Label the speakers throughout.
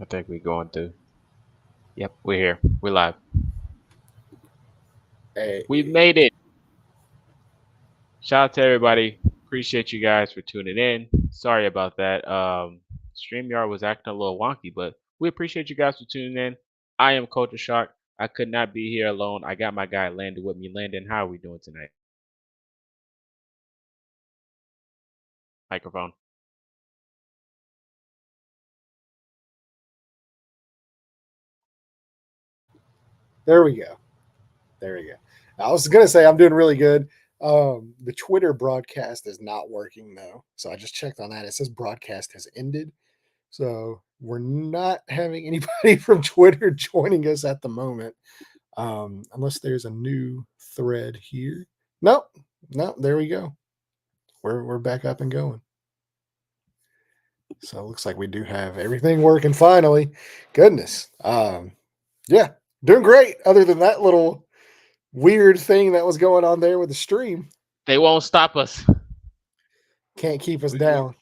Speaker 1: I think we're going to. Yep, we're here. We're live. We've
Speaker 2: Hey,
Speaker 1: made it. Shout out to everybody. Appreciate you guys for tuning in. Sorry about that. StreamYard was acting a little wonky, but we appreciate you guys for tuning in. I am Culture Shock. I could not be here alone. I got my guy Landon with me. Landon, how are we doing tonight? Microphone.
Speaker 2: there we go. There we go. I was gonna say I'm doing really good. The Twitter broadcast is not working though, so I just checked on that. It says broadcast has ended, so we're not having anybody from Twitter joining us at the moment, unless there's a new thread here. Nope, nope. There we go. We're back up and going. So it looks like we do have everything working finally. Goodness. Yeah, doing great. Other than that little weird thing that was going on there with the stream,
Speaker 1: They won't stop us.
Speaker 2: can't keep us
Speaker 1: We
Speaker 2: down.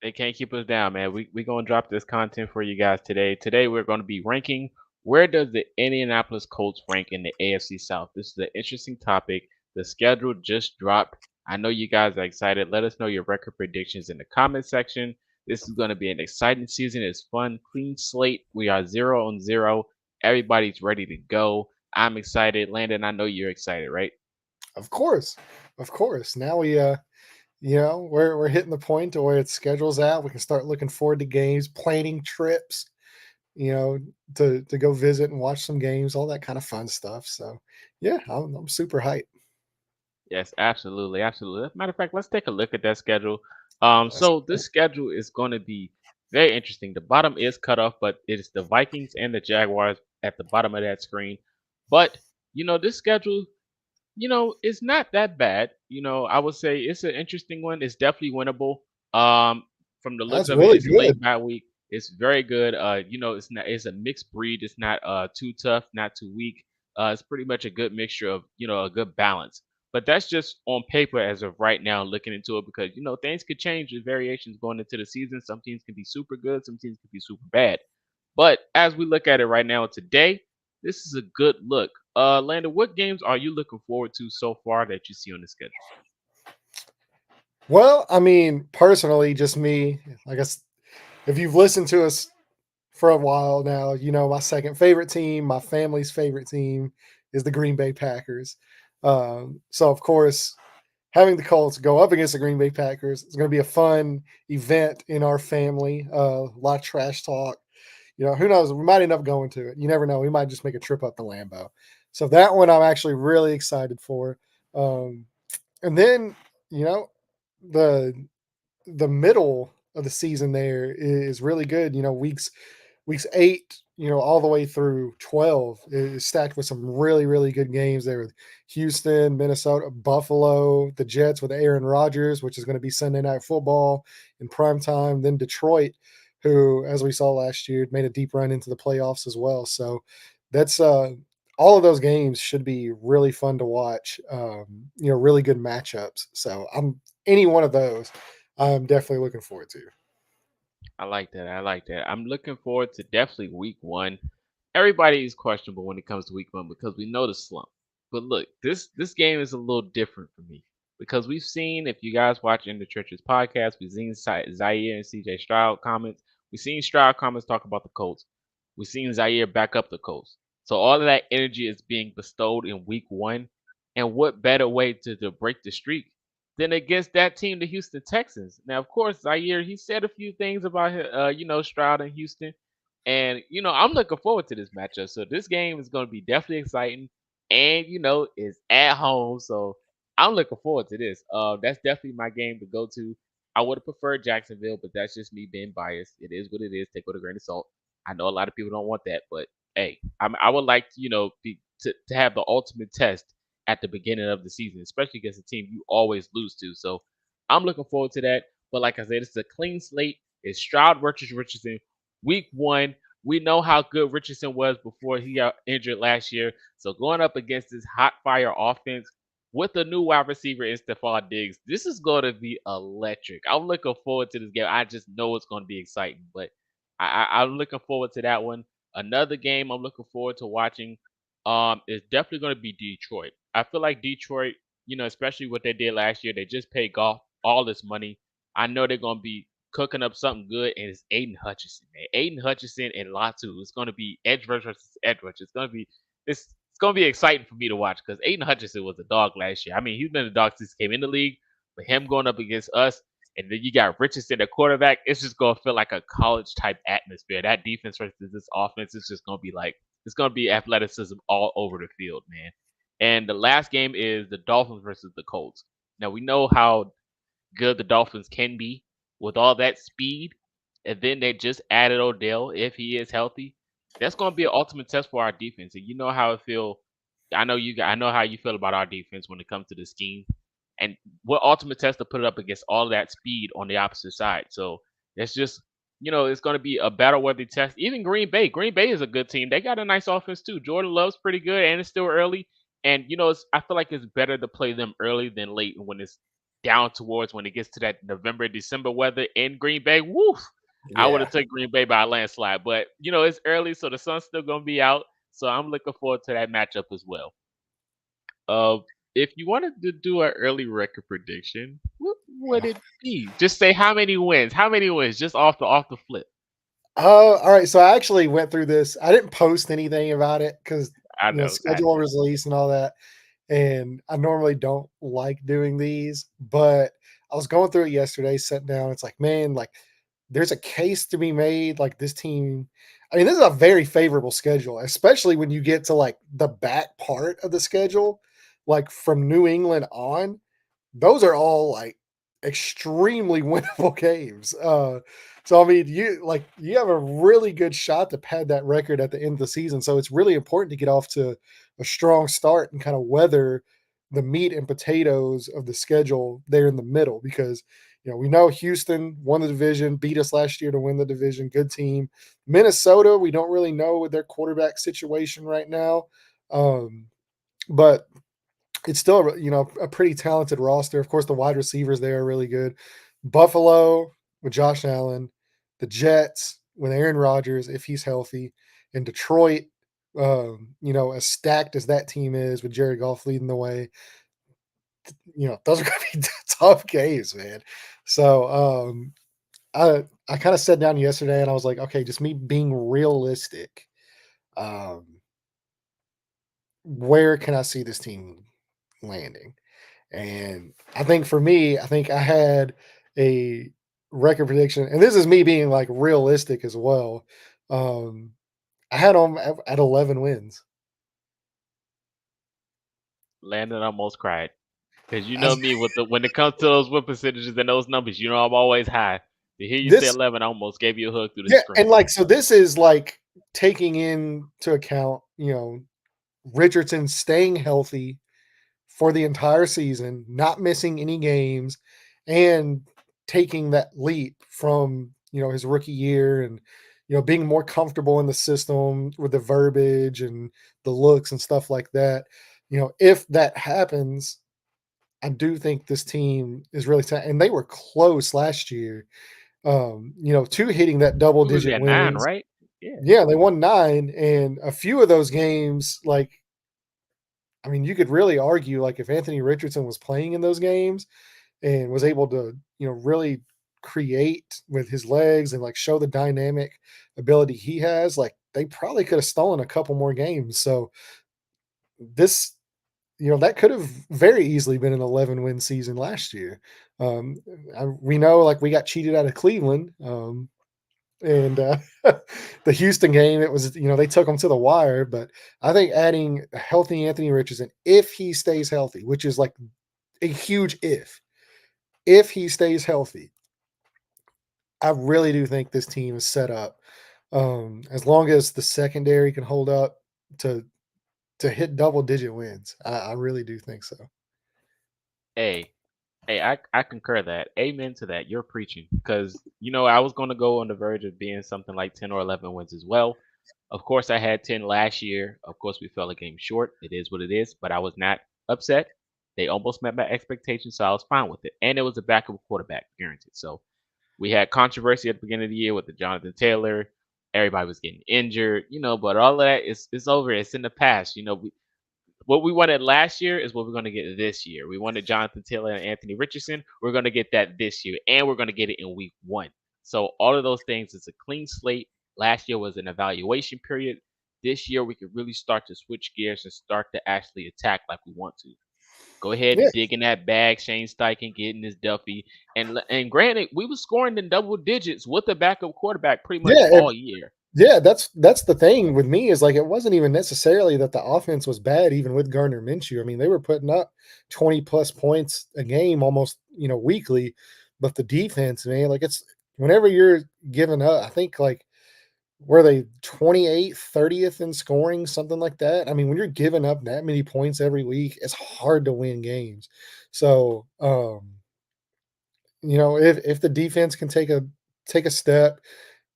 Speaker 1: They can't keep us down, man. We gonna drop this content for you guys today. Today we're gonna be ranking where does the Indianapolis Colts rank in the AFC South. This is an interesting topic. The schedule just dropped. I know you guys are excited. Let us know your record predictions in the comment section. This is gonna be an exciting season. It's fun, clean slate. We are 0-0. Everybody's ready to go. I'm excited. Landon, I know you're excited, right?
Speaker 2: Of course, of course. Now we're hitting the point to where its schedule's out. We can start looking forward to games, planning trips, you know, to go visit and watch some games, all that kind of fun stuff. So, yeah, I'm super hyped.
Speaker 1: Yes, absolutely, absolutely. Matter of fact, let's take a look at that schedule.
Speaker 2: Let's
Speaker 1: So this schedule is going to be very interesting. The bottom is cut off, but it is the Vikings and the Jaguars at the bottom of that screen. But this schedule, is not that bad. I would say it's an interesting one. It's definitely winnable. Um, from the looks
Speaker 2: That's
Speaker 1: of it,
Speaker 2: really
Speaker 1: it's
Speaker 2: good.
Speaker 1: late bye week. It's very good. It's a mixed breed. It's not too tough, not too weak. It's pretty much a good mixture of a good balance. But that's just on paper as of right now, looking into it because things could change with variations going into the season. Some teams can be super good, some teams can be super bad. But as we look at it right now today, this is a good look. Landon, what games are you looking forward to so far that you see on the schedule?
Speaker 2: Well, I mean, personally, just me, I guess if you've listened to us for a while now, you know my second favorite team, my family's favorite team is the Green Bay Packers. So of course, having the Colts go up against the Green Bay Packers is going to be a fun event in our family. A lot of trash talk. You know, who knows? We might end up going to it. You never know. We might just make a trip up to Lambeau. So that one I'm actually really excited for. Um, and then you know the the middle of the season there is really good. You know, weeks 8, all the way through 12 is stacked with some really, really good games there with Houston, Minnesota, Buffalo, the Jets with Aaron Rodgers, which is going to be Sunday night football in prime time. Then Detroit, who, as we saw last year, made a deep run into the playoffs as well. So that's all of those games should be really fun to watch. Really good matchups. So I'm any one of those I'm definitely looking forward to.
Speaker 1: I like that. I like that. I'm looking forward to definitely week one. Everybody is questionable when it comes to week one because we know the slump. But look, this game is a little different for me because we've seen, if you guys watch In the Churches podcast, we've seen Zaire and CJ Stroud comments. We've seen Stroud comments talk about the Colts. We've seen Zaire back up the Colts. So all of that energy is being bestowed in week one. And what better way to break the streak than against that team, the Houston Texans? Now, of course, Zaire, he said a few things about Stroud and Houston, and I'm looking forward to this matchup. So this game is going to be definitely exciting, and it's at home, so I'm looking forward to this. That's definitely my game to go to. I would have preferred Jacksonville, but that's just me being biased. It is what it is. Take it with a grain of salt. I know a lot of people don't want that, but hey, I would like to, to have the ultimate test at the beginning of the season, especially against a team you always lose to. So I'm looking forward to that. But like I said, it's a clean slate. It's Stroud versus Richardson. Week one, we know how good Richardson was before he got injured last year. So going up against this hot fire offense with a new wide receiver in Stephon Diggs, this is going to be electric. I'm looking forward to this game. I just know it's going to be exciting. But I'm looking forward to that one. Another game I'm looking forward to watching is definitely going to be Detroit. I feel like Detroit, especially what they did last year, they just paid golf all this money. I know they're going to be cooking up something good, and it's Aiden Hutchinson, man. Aiden Hutchinson and Latu. It's going to be edge versus edge rush. It's going to be exciting for me to watch because Aiden Hutchinson was a dog last year. I mean, he's been a dog since he came in the league, but him going up against us, and then you got Richardson at quarterback. It's just gonna feel like a college type atmosphere. That defense versus this offense is just gonna be like it's gonna be athleticism all over the field, man. And the last game is the Dolphins versus the Colts. Now we know how good the Dolphins can be with all that speed, and then they just added Odell if he is healthy. That's going to be an ultimate test for our defense. And you know how it feel. I know how you feel about our defense when it comes to the scheme, and what ultimate test to put it up against all that speed on the opposite side. So it's just it's going to be a battle worthy test. Even Green Bay. Green Bay is a good team. They got a nice offense too. Jordan Love's pretty good, and it's still early. And I feel like it's better to play them early than late when it's down towards when it gets to that November, December weather in Green Bay. Woof. I would
Speaker 2: Yeah.
Speaker 1: have taken Green Bay by a landslide. But it's early, so the sun's still gonna be out. So I'm looking forward to that matchup as well. Uh if you wanted to do an early record prediction, what would it be? Just say how many wins. How many wins? Just off the flip.
Speaker 2: All right. So I actually went through this. I didn't post anything about it because
Speaker 1: I know. I
Speaker 2: schedule release and all that. And I normally don't like doing these, but I was going through it yesterday, sitting down. It's like, man, like there's a case to be made. Like this team, I mean, this is a very favorable schedule, especially when you get to like the back part of the schedule, like from New England on. Those are all like extremely winnable games. So I mean, you have a really good shot to pad that record at the end of the season. So it's really important to get off to a strong start and kind of weather the meat and potatoes of the schedule there in the middle because we know Houston won the division, beat us last year to win the division, good team. Minnesota, we don't really know with their quarterback situation right now. But it's still a pretty talented roster. Of course, the wide receivers there are really good. Buffalo with Josh Allen, the Jets with Aaron Rodgers if he's healthy, and Detroit. As stacked as that team is with Jared Goff leading the way, those are going to be tough games, man. So I kind of sat down yesterday and I was like, okay, just me being realistic. Um, where can I see this team landing? And I think for me, I think I had a record prediction, and this is me being like realistic as well. Um, I had them at 11 wins.
Speaker 1: Landon almost cried. Because you
Speaker 2: I,
Speaker 1: know me with the when it comes to those win percentages and those numbers, I'm always high. To hear you say
Speaker 2: this,
Speaker 1: 11, I almost gave you a hug through the
Speaker 2: yeah, and
Speaker 1: screen.
Speaker 2: like so, this is like taking into account, Richardson staying healthy for the entire season, not missing any games, and taking that leap from his rookie year and being more comfortable in the system with the verbiage and the looks and stuff like that. If that happens, I do think this team is really and they were close last year. To hitting that double
Speaker 1: We was
Speaker 2: digit
Speaker 1: at 9,
Speaker 2: wins.
Speaker 1: right? Yeah.
Speaker 2: Yeah, they won 9, and a few of those games, like I mean, you could really argue like if Anthony Richardson was playing in those games and was able to, really create with his legs and like show the dynamic ability he has, like they probably could have stolen a couple more games. So this, that could have very easily been an 11-win season last year. Um, we know like we got cheated out of Cleveland. And the Houston game, it was they took them to the wire. But I think adding a healthy Anthony Richardson, if he stays healthy, which is like a huge if he stays healthy, I really do think this team is set up. As long as the secondary can hold up to hit double digit wins, I really do think so.
Speaker 1: Hey, hey, I concur that. Amen to that. You're preaching. Because, I was going to go on the verge of being something like 10 or 11 wins as well. Of course, I had 10 last year. Of course, we fell a game short. It is what it is. But I was not upset. They almost met my expectations, so I was fine with it. And it was a backup quarterback, guaranteed. So We had controversy at the beginning of the year with the Jonathan Taylor. Everybody was getting injured, but all of that is over. It's in the past. What we wanted last year is what we're going to get this year. We wanted Jonathan Taylor and Anthony Richardson. We're going to get that this year, and we're going to get it in week one. So all of those things is a clean slate. Last year was an evaluation period. This year we could really start to switch gears and start to actually attack like we want to. Go ahead
Speaker 2: Yeah,
Speaker 1: and dig in that bag, Shane Steichen getting his Duffy, and granted, we was scoring in double digits with a backup quarterback pretty much
Speaker 2: yeah,
Speaker 1: all year.
Speaker 2: yeah. That's the thing with me is like it wasn't even necessarily that the offense was bad, even with Gardner Minshew. I mean, they were putting up 20+ points a game almost, weekly. But the defense, man, like it's whenever you're giving up, I think like were they 28th, 30th in scoring, something like that? I mean, when you're giving up that many points every week, it's hard to win games. So, if the defense can take a step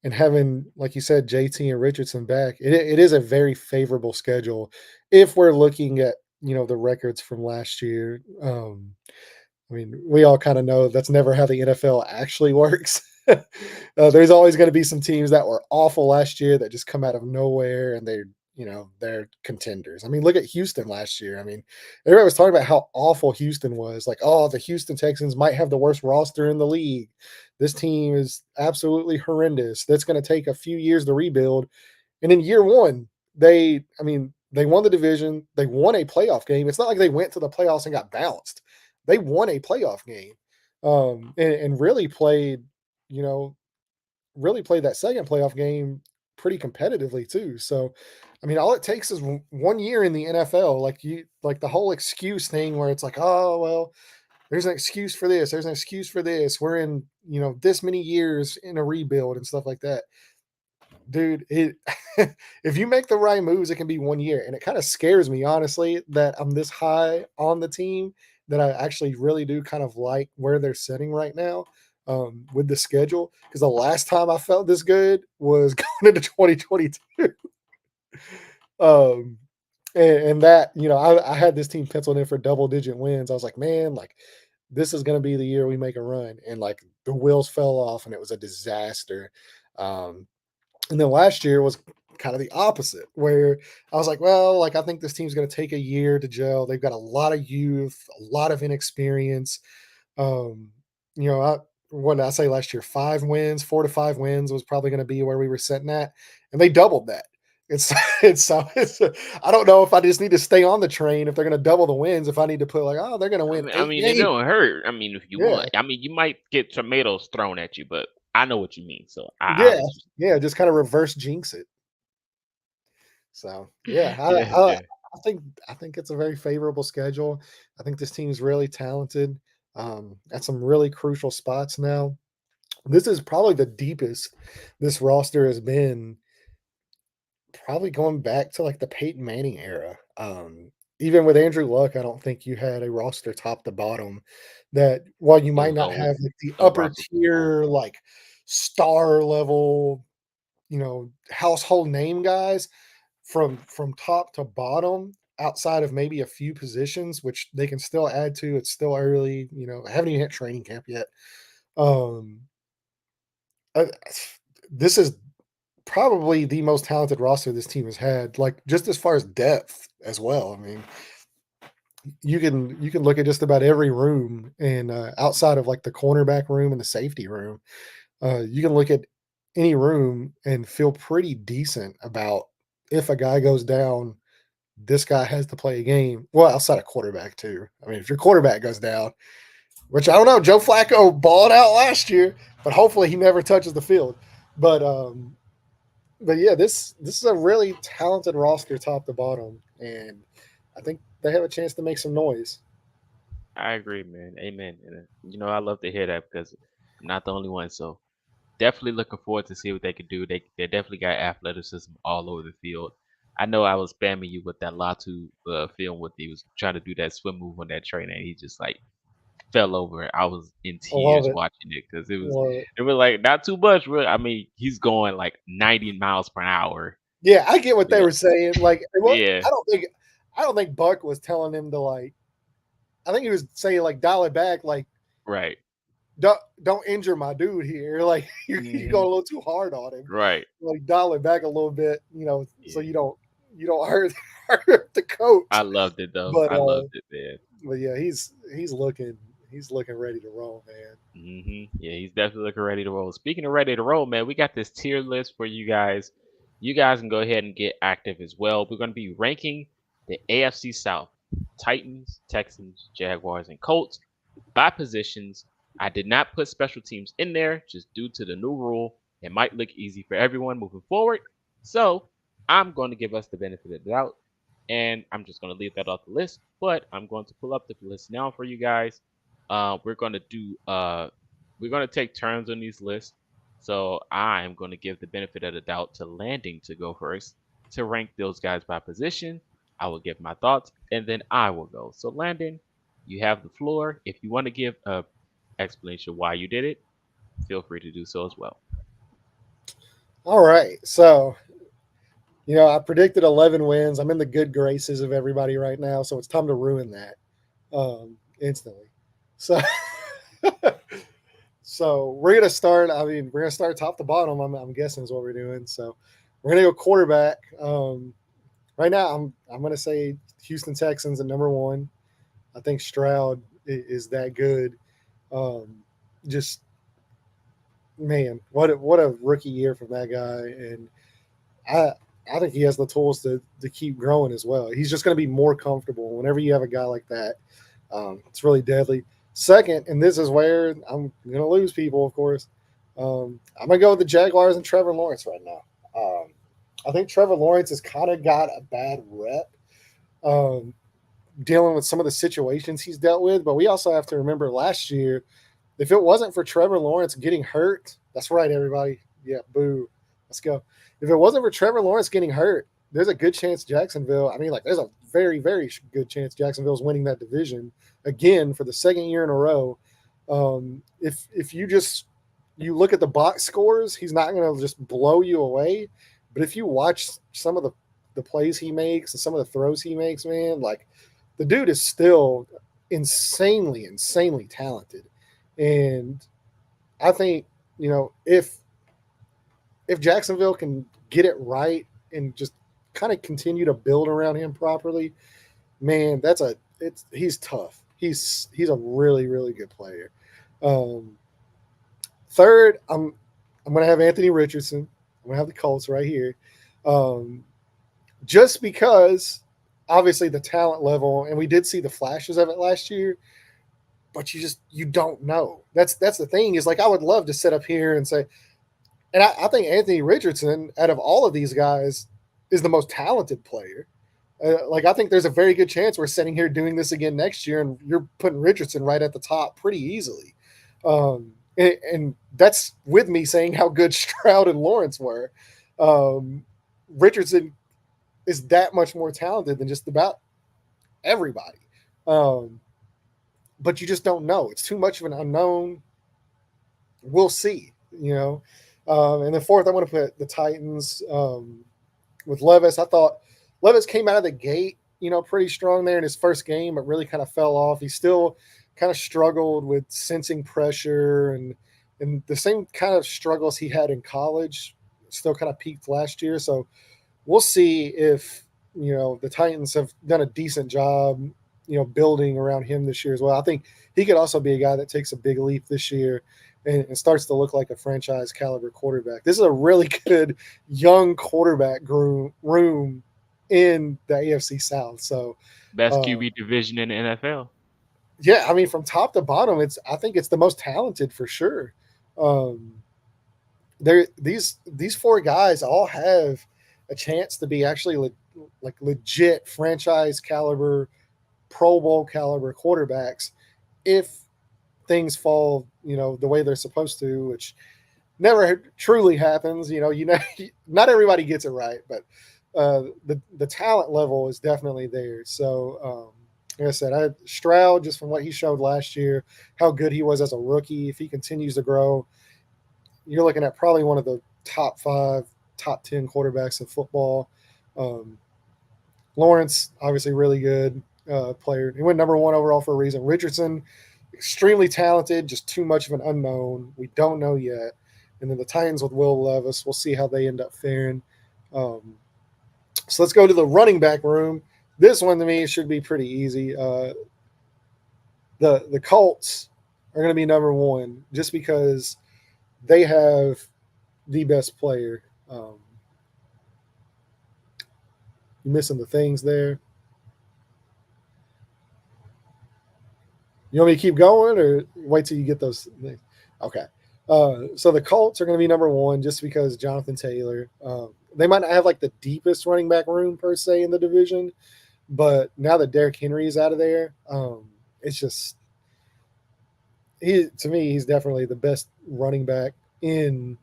Speaker 2: and having, like you said, JT and Richardson back, it is a very favorable schedule if we're looking at, the records from last year. I mean, we all kind of know that's never how the NFL actually works. There's always going to be some teams that were awful last year that just come out of nowhere and they're contenders. I mean, look at Houston last year. I mean, everybody was talking about how awful Houston was. Like, oh, the Houston Texans might have the worst roster in the league. This team is absolutely horrendous. That's going to take a few years to rebuild. And in year one, they won the division. They won a playoff game. It's not like they went to the playoffs and got bounced. They won a playoff game, and you know, really played that second playoff game pretty competitively too. So, I mean, all it takes is one year in the NFL. Like the whole excuse thing where it's like, oh well, there's an excuse for this. There's an excuse for this. We're in, this many years in a rebuild and stuff like that. Dude, if you make the right moves, it can be one year. And it kind of scares me, honestly, that I'm this high on the team that I actually really do kind of like where they're sitting right now with the schedule. Because the last time I felt this good was going into 2022. Um, and that, I had this team penciled in for double digit wins. I was like, man, like this is going to be the year we make a run. And like the wheels fell off and it was a disaster. Um, and then last year was kind of the opposite, where I was like, well, like I think this team's going to take a year to gel. They've got a lot of youth, a lot of inexperience. Um, you know, I, what did I say last year? 5 wins, 4 to 5 wins was probably going to be where we were sitting at, and they doubled that. It's it's. I don't know if I just need to stay on the train if they're going to double the wins. If I need to put like, oh, they're going to
Speaker 1: I
Speaker 2: win
Speaker 1: mean, I
Speaker 2: eight
Speaker 1: mean, it
Speaker 2: games.
Speaker 1: don't hurt. I mean, if you
Speaker 2: Yeah,
Speaker 1: want, I mean, you might get tomatoes thrown at you, but I know what you mean. So I
Speaker 2: yeah,
Speaker 1: let you.
Speaker 2: yeah. Just kind of reverse jinx it. So yeah,
Speaker 1: Yeah, yeah.
Speaker 2: I think I think it's a very favorable schedule. I think this team's really talented at some really crucial spots now. This is probably the deepest this roster has been, probably going back to like the Peyton Manning era. Even with Andrew Luck, I don't think you had a roster top to bottom that, while you might
Speaker 1: Those
Speaker 2: not have
Speaker 1: old,
Speaker 2: like the
Speaker 1: those
Speaker 2: upper
Speaker 1: rosters was old.
Speaker 2: tier, like star level, household name guys, from top to bottom, outside of maybe a few positions, which they can still add to. It's still early, I haven't even hit training camp yet. Um, uh, this is probably the most talented roster this team has had, like just as far as depth as well. I mean, you can look at just about every room, and outside of like the cornerback room and the safety room, you can look at any room and feel pretty decent about, if a guy goes down, this guy has to play a game. Well, outside of quarterback too. I mean, if your quarterback goes down, which I don't know, Joe Flacco balled out last year, but hopefully he never touches the field. But yeah, this is a really talented roster top to bottom, and I think they have a chance to make some noise.
Speaker 1: I agree, man. Amen. And I love to hear that because I'm not the only one. So definitely looking forward to see what they can do. They definitely got athleticism all over the field. I know I was spamming you with that Latu film with he was trying to do that swim move on that train and he just like fell over. I was in
Speaker 2: I love
Speaker 1: tears
Speaker 2: it.
Speaker 1: watching it because it was
Speaker 2: Love it.
Speaker 1: it was like not too much. Really. I mean, he's going like 90 miles per hour.
Speaker 2: Yeah, I get what they
Speaker 1: Yeah,
Speaker 2: were saying. Like, what
Speaker 1: yeah,
Speaker 2: I don't think Buck was telling him to like. I think he was saying like dial it back, like
Speaker 1: right.
Speaker 2: don't injure my dude here. Like you go a
Speaker 1: Hmm.
Speaker 2: little too hard on him.
Speaker 1: Right.
Speaker 2: Like dial it back a little bit, so
Speaker 1: Yeah.
Speaker 2: you don't hurt the
Speaker 1: I
Speaker 2: coach.
Speaker 1: loved it though.
Speaker 2: But
Speaker 1: I loved it, man.
Speaker 2: yeah, he's looking ready to roll, man.
Speaker 1: Yeah, he's definitely looking ready to roll. Speaking of ready to roll, man, we got this tier list for you guys. You guys can go ahead and get active as well. We're going to be ranking the AFC South: Titans, Texans, Jaguars, and Colts by positions. I did not put special teams in there just due to the new rule. It might look easy for everyone moving forward. So I'm going to give us the benefit of the doubt, and I'm just going to leave that off the list. But I'm going to pull up the list now for you guys. We're going to do we're going to take turns on these lists. So I'm going to give the benefit of the doubt to Landing to go first to rank those guys by position. I will give my thoughts, and then I will go. So Landon, you have the floor. If you want to give a explanation why you did it, feel free to do so as well.
Speaker 2: All right, so I predicted 11 wins. I'm in the good graces of everybody right now, so it's time to ruin that instantly. So, so we're gonna start. I mean, we're gonna start top to bottom. I'm guessing is what we're doing. So we're gonna go quarterback. Right now, I'm gonna say Houston Texans at number one. I think Stroud is that good. Um, just man, what a rookie year from that guy, and I I think he has the tools to keep growing as well. He's just going to be more comfortable whenever you have a guy like that. It's really deadly. Second, and this is where I'm going to lose people, of course. I'm going to go with the Jaguars and Trevor Lawrence right now. I think Trevor Lawrence has kind of got a bad rep um, dealing with some of the situations he's dealt with, but we also have to remember last year, if it wasn't for Trevor Lawrence getting hurt, that's right, everybody. Yeah, boo. Let's go. If it wasn't for Trevor Lawrence getting hurt, there's a good chance Jacksonville, I mean, like, there's a very, very good chance Jacksonville's winning that division again for the second year in a row. If you look at the box scores, he's not going to just blow you away. But if you watch some of the plays he makes and some of the throws he makes, man, like the dude is still insanely, insanely talented. And I think, if Jacksonville can get it right and just kind of continue to build around him properly, man, he's tough. He's a really, really good player. Um, Third, I'm gonna have Anthony Richardson. I'm gonna have the Colts right here. Um, just because obviously the talent level, and we did see the flashes of it last year, but you don't know. That's the thing is like I would love to sit up here and say, and I think Anthony Richardson, out of all of these guys, is the most talented player. Like I think there's a very good chance we're sitting here doing this again next year, and you're putting Richardson right at the top pretty easily. And that's with me saying how good Stroud and Lawrence were. Um, Richardson is that much more talented than just about everybody. Um, but you just don't know. It's too much of an unknown. We'll see. And then fourth, I want to put the Titans with Levis. I thought Levis came out of the gate, pretty strong there in his first game, but really kind of fell off. He still kind of struggled with sensing pressure and the same kind of struggles he had in college still kind of peaked last year. So we'll see if the Titans have done a decent job, building around him this year as well. I think he could also be a guy that takes a big leap this year and starts to look like a franchise caliber quarterback. This is a really good young quarterback room in the AFC South. So,
Speaker 1: Best
Speaker 2: uh,
Speaker 1: QB division in the NFL.
Speaker 2: yeah, I mean, from top to bottom, I think it's the most talented for sure. Um, these four guys all have a chance to be actually like legit franchise caliber, Pro Bowl caliber quarterbacks if things fall, the way they're supposed to, which never truly happens. Not everybody gets it right, but the talent level is definitely there. So, like I said, Stroud, just from what he showed last year, how good he was as a rookie. If he continues to grow, you're looking at probably one of the top five, top 10 quarterbacks in football. Um, Lawrence, obviously, really good player. He went number one overall for a reason. Richardson, extremely talented, just too much of an unknown. We don't know yet. And then the Titans with Will Levis, we'll see how they end up faring. Um, so let's go to the running back room. This one to me should be pretty easy. The Colts are going to be number one just because they have the best player. You missing the things there? You want me to keep going or wait till you get those things? Okay. So the Colts are going to be number one just because Jonathan Taylor. They might not have like the deepest running back room per se in the division, but now that Derrick Henry is out of there, it's just he to me he's definitely the best running back in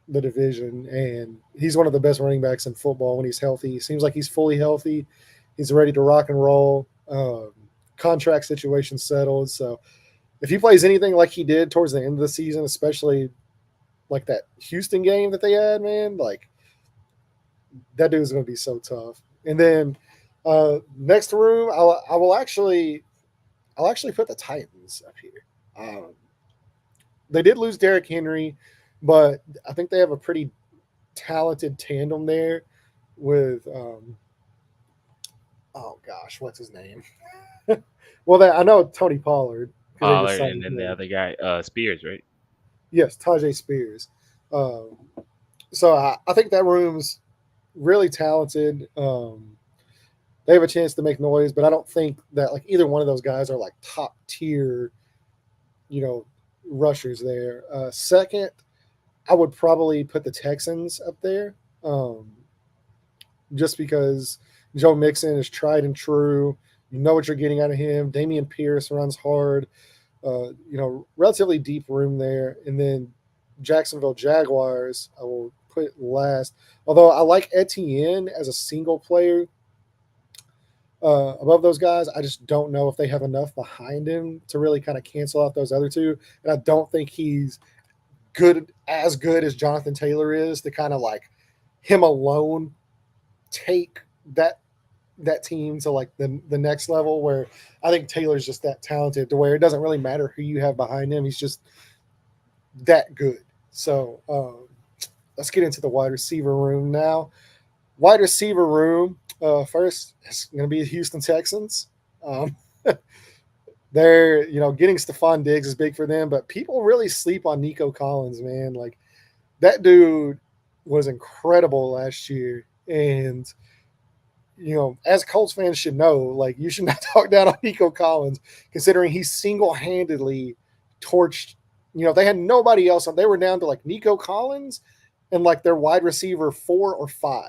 Speaker 2: the division, and he's one of the best running backs in football when he's healthy. He seems like he's fully healthy. He's ready to rock and roll. Contract situation settled, so if he plays anything like he did towards the end of the season, especially like that Houston game that they had, man, like that dude's gonna be so tough. And then next room, I'll actually put the Titans up here. They did lose Derrick Henry, but I think they have a pretty talented tandem there with oh gosh, what's his name? Well, I know Tony Pollard because they just
Speaker 1: Pollard,
Speaker 2: signed
Speaker 1: and then the
Speaker 2: him.
Speaker 1: other guy, Spears, right?
Speaker 2: Yes, Tajay Spears. Um, so I think that room's really talented. They have a chance to make noise, but I don't think that like either one of those guys are like top tier, you know, rushers there. Second, I would probably put the Texans up there, um, just because Joe Mixon is tried and true. You know what you're getting out of him. Damian Pierce runs hard. Relatively deep room there. And then Jacksonville Jaguars, I will put last. Although I like Etienne as a single player above those guys, I just don't know if they have enough behind him to really kind of cancel out those other two. And I don't think he's good as Jonathan Taylor is to kind of like him alone take that team to like the next level where I think Taylor's just that talented to where it doesn't really matter who you have behind him. He's just that good. So let's get into the wide receiver room now. Wide receiver room, first, it's going to be the Houston Texans. Um, they're, getting Stephon Diggs is big for them, but people really sleep on Nico Collins, man. Like, that dude was incredible last year. And as Colts fans should know, like you should not talk down on Nico Collins, considering he single-handedly torched. They had nobody else on. They were down to like Nico Collins and like their wide receiver 4 or 5,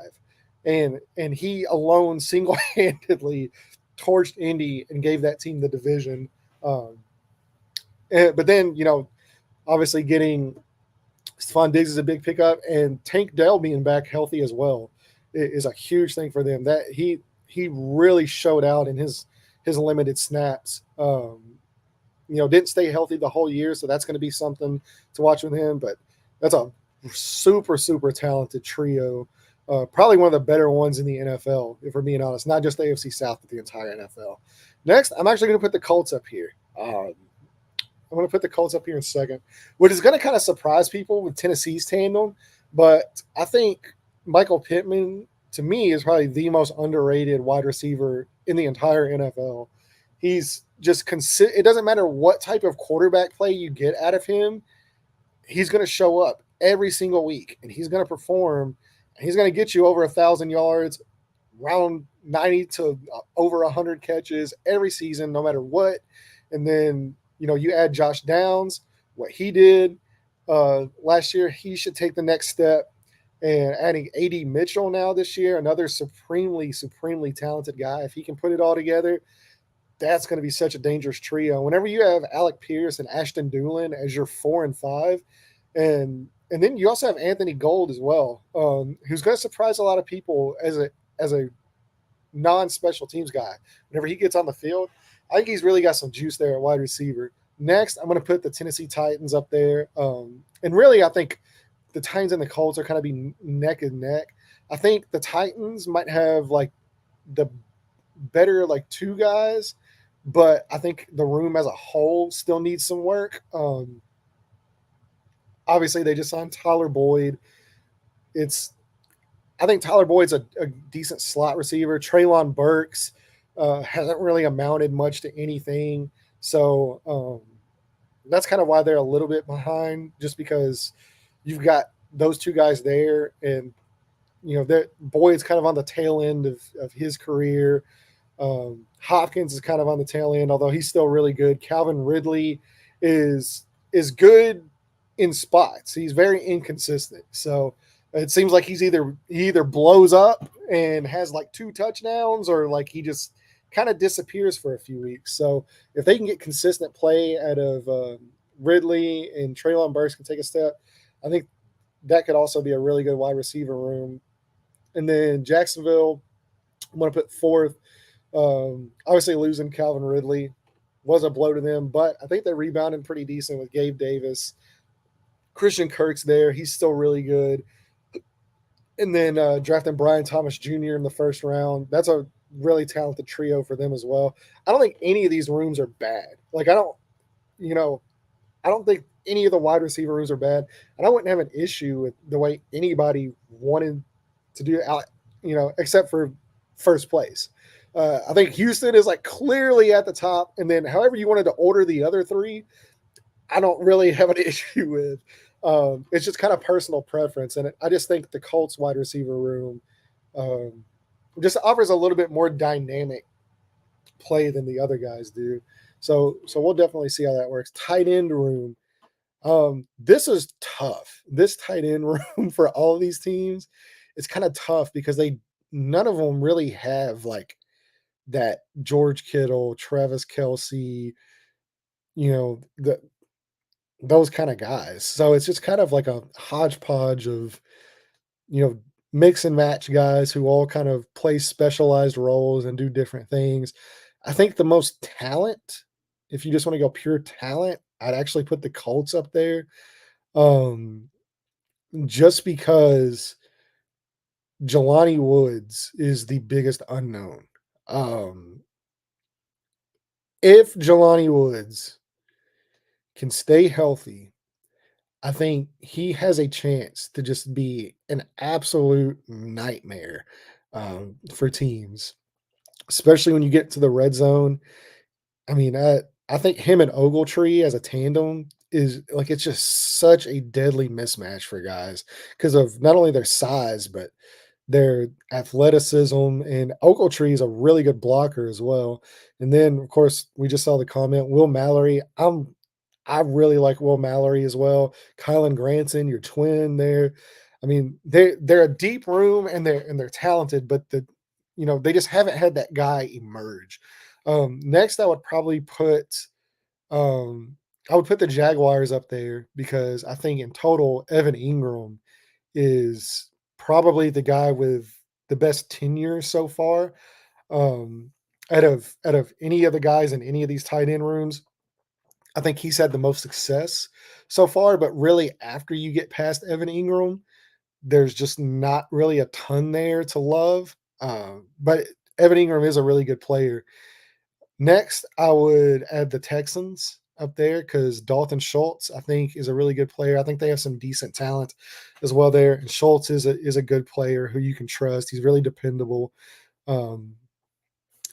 Speaker 2: and he alone single-handedly torched Indy and gave that team the division. Um, but then obviously getting Stephon Diggs is a big pickup, and Tank Dell being back healthy as well is a huge thing for them. That he really showed out in his limited snaps. Didn't stay healthy the whole year, so that's going to be something to watch with him. But that's a super super talented trio. Probably one of the better ones in the NFL, if we're being honest. Not just the AFC South, but the entire NFL. Next, I'm actually going to put the Colts up here. I'm going to put the Colts up here in second, which is going to kind of surprise people with Tennessee's tandem. But I think Michael Pittman, to me, is probably the most underrated wide receiver in the entire NFL. He's just it doesn't matter what type of quarterback play you get out of him, he's going to show up every single week, and he's going to perform. And he's going to get you over 1,000 yards, around 90 to over 100 catches every season, no matter what. And then you add Josh Downs, what he did last year, he should take the next step. And adding A.D. Mitchell now this year, another supremely, supremely talented guy. If he can put it all together, that's going to be such a dangerous trio. Whenever you have Alec Pierce and Ashton Doolin as your 4 and 5, and then you also have Anthony Gold as well, who's going to surprise a lot of people as a non-special teams guy. Whenever he gets on the field, I think he's really got some juice there at wide receiver. Next, I'm going to put the Tennessee Titans up there. And really, I think the Titans and the Colts are kind of be neck and neck. I think the Titans might have like the better like two guys, but I think the room as a whole still needs some work. Obviously, they just signed Tyler Boyd. It's I think Tyler Boyd's a decent slot receiver. Traylon Burks hasn't really amounted much to anything, so that's kind of why they're a little bit behind. Just because you've got those two guys there, and that Boyd's kind of on the tail end of his career. Hopkins is kind of on the tail end, although he's still really good. Calvin Ridley is good in spots. He's very inconsistent. So it seems like he either blows up and has like two touchdowns, or like he just kind of disappears for a few weeks. So if they can get consistent play out of Ridley, and Traylon Burks can take a step, I think that could also be a really good wide receiver room. And then Jacksonville, I'm going to put fourth. Obviously, losing Calvin Ridley was a blow to them, but I think they rebounded pretty decent with Gabe Davis. Christian Kirk's there. He's still really good. And then drafting Brian Thomas Jr. in the first round. That's a really talented trio for them as well. I don't think any of these rooms are bad. Like, you know, I don't think any of the wide receiver rooms are bad. And I wouldn't have an issue with the way anybody wanted to do it, except for first place. I think Houston is like clearly at the top. And then however you wanted to order the other three, I don't really have an issue with. It's just kind of personal preference. And I just think the Colts wide receiver room um, just offers a little bit more dynamic play than the other guys do. So we'll definitely see how that works. Tight end room. This is tough. This tight end room for all of these teams, it's kind of tough because none of them really have like that George Kittle, Travis Kelsey, the those kind of guys. So it's just kind of like a hodgepodge of, you know, mix and match guys who all kind of play specialized roles and do different things. I think the most talent, if you just want to go pure talent, I'd actually put the Colts up there. Um, just because Jelani Woods is the biggest unknown. Um, if Jelani Woods can stay healthy, I think he has a chance to just be an absolute nightmare for teams, especially when you get to the red zone. I mean, I think him and Ogletree as a tandem is like it's just such a deadly mismatch for guys because of not only their size but their athleticism. And Ogletree is a really good blocker as well. And then, of course, we just saw the comment Will Mallory. I really like Will Mallory as well. Kylan Granson, your twin there. I mean, they're a deep room and they're talented, but they just haven't had that guy emerge. Next, um, I would put the Jaguars up there because I think in total, Evan Ingram is probably the guy with the best tenure so far. Um, out of any of the guys in any of these tight end rooms, I think he's had the most success so far. But really, after you get past Evan Ingram, there's just not really a ton there to love. But Evan Ingram is a really good player. Next, I would add the Texans up there because Dalton Schultz, I think, is a really good player. I think they have some decent talent as well there. And Schultz is a good player who you can trust. He's really dependable. Um,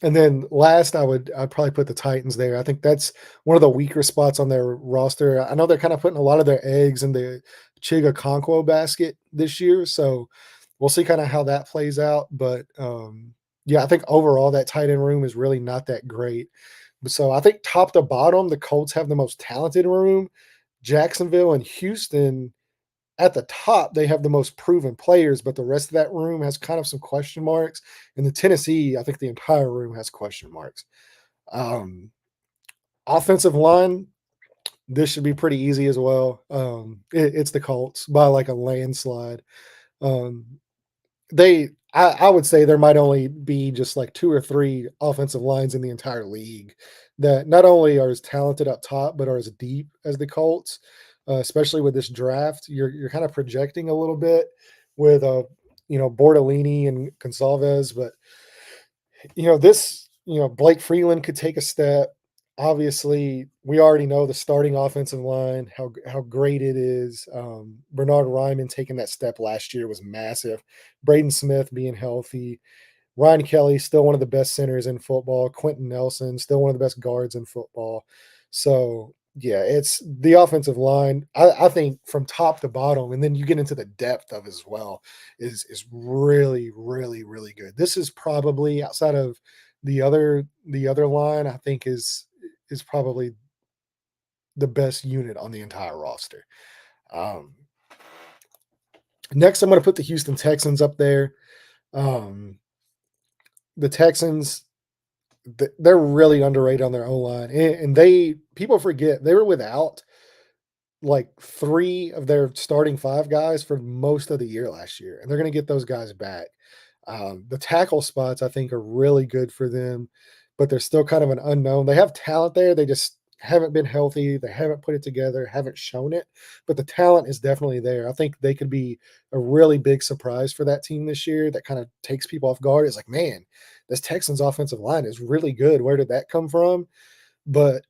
Speaker 2: and then last, I'd probably put the Titans there. I think that's one of the weaker spots on their roster. I know they're kind of putting a lot of their eggs in the Chiga Conquo basket this year, so we'll see kind of how that plays out. But yeah, I think overall that tight end room is really not that great. So I think top to bottom, the Colts have the most talented room. Jacksonville and Houston at the top, they have the most proven players, but the rest of that room has kind of some question marks. And the Tennessee, I think the entire room has question marks. Um, Offensive line, this should be pretty easy as well. It's the Colts by like a landslide. Um, I would say there might only be just like two or three offensive lines in the entire league that not only are as talented up top but are as deep as the Colts. Especially with this draft, you're kind of projecting a little bit with Bordolini and Gonsalves, but this. Blake Freeland could take a step. Obviously, we already know the starting offensive line, how great it is. Bernard Ryman taking that step last year was massive. Braden Smith being healthy. Ryan Kelly, still one of the best centers in football. Quentin Nelson, still one of the best guards in football. So, yeah, it's the offensive line. I think from top to bottom, and then you get into the depth of it as well, is really, really, really good. This is probably outside of the other line, I think is probably the best unit on the entire roster. Um, Next, I'm going to put the Houston Texans up there. Um, the Texans, they're really underrated on their own line, and they people forget they were without like three of their starting five guys for most of the year last year, and they're going to get those guys back. The tackle spots I think are really good for them, but they're still kind of an unknown. They have talent there, they just haven't been healthy. They haven't put it together, haven't shown it, but the talent is definitely there. I think they could be a really big surprise for that team this year. That kind of takes people off guard. It's like, man, this Texans offensive line is really good. Where did that come from? But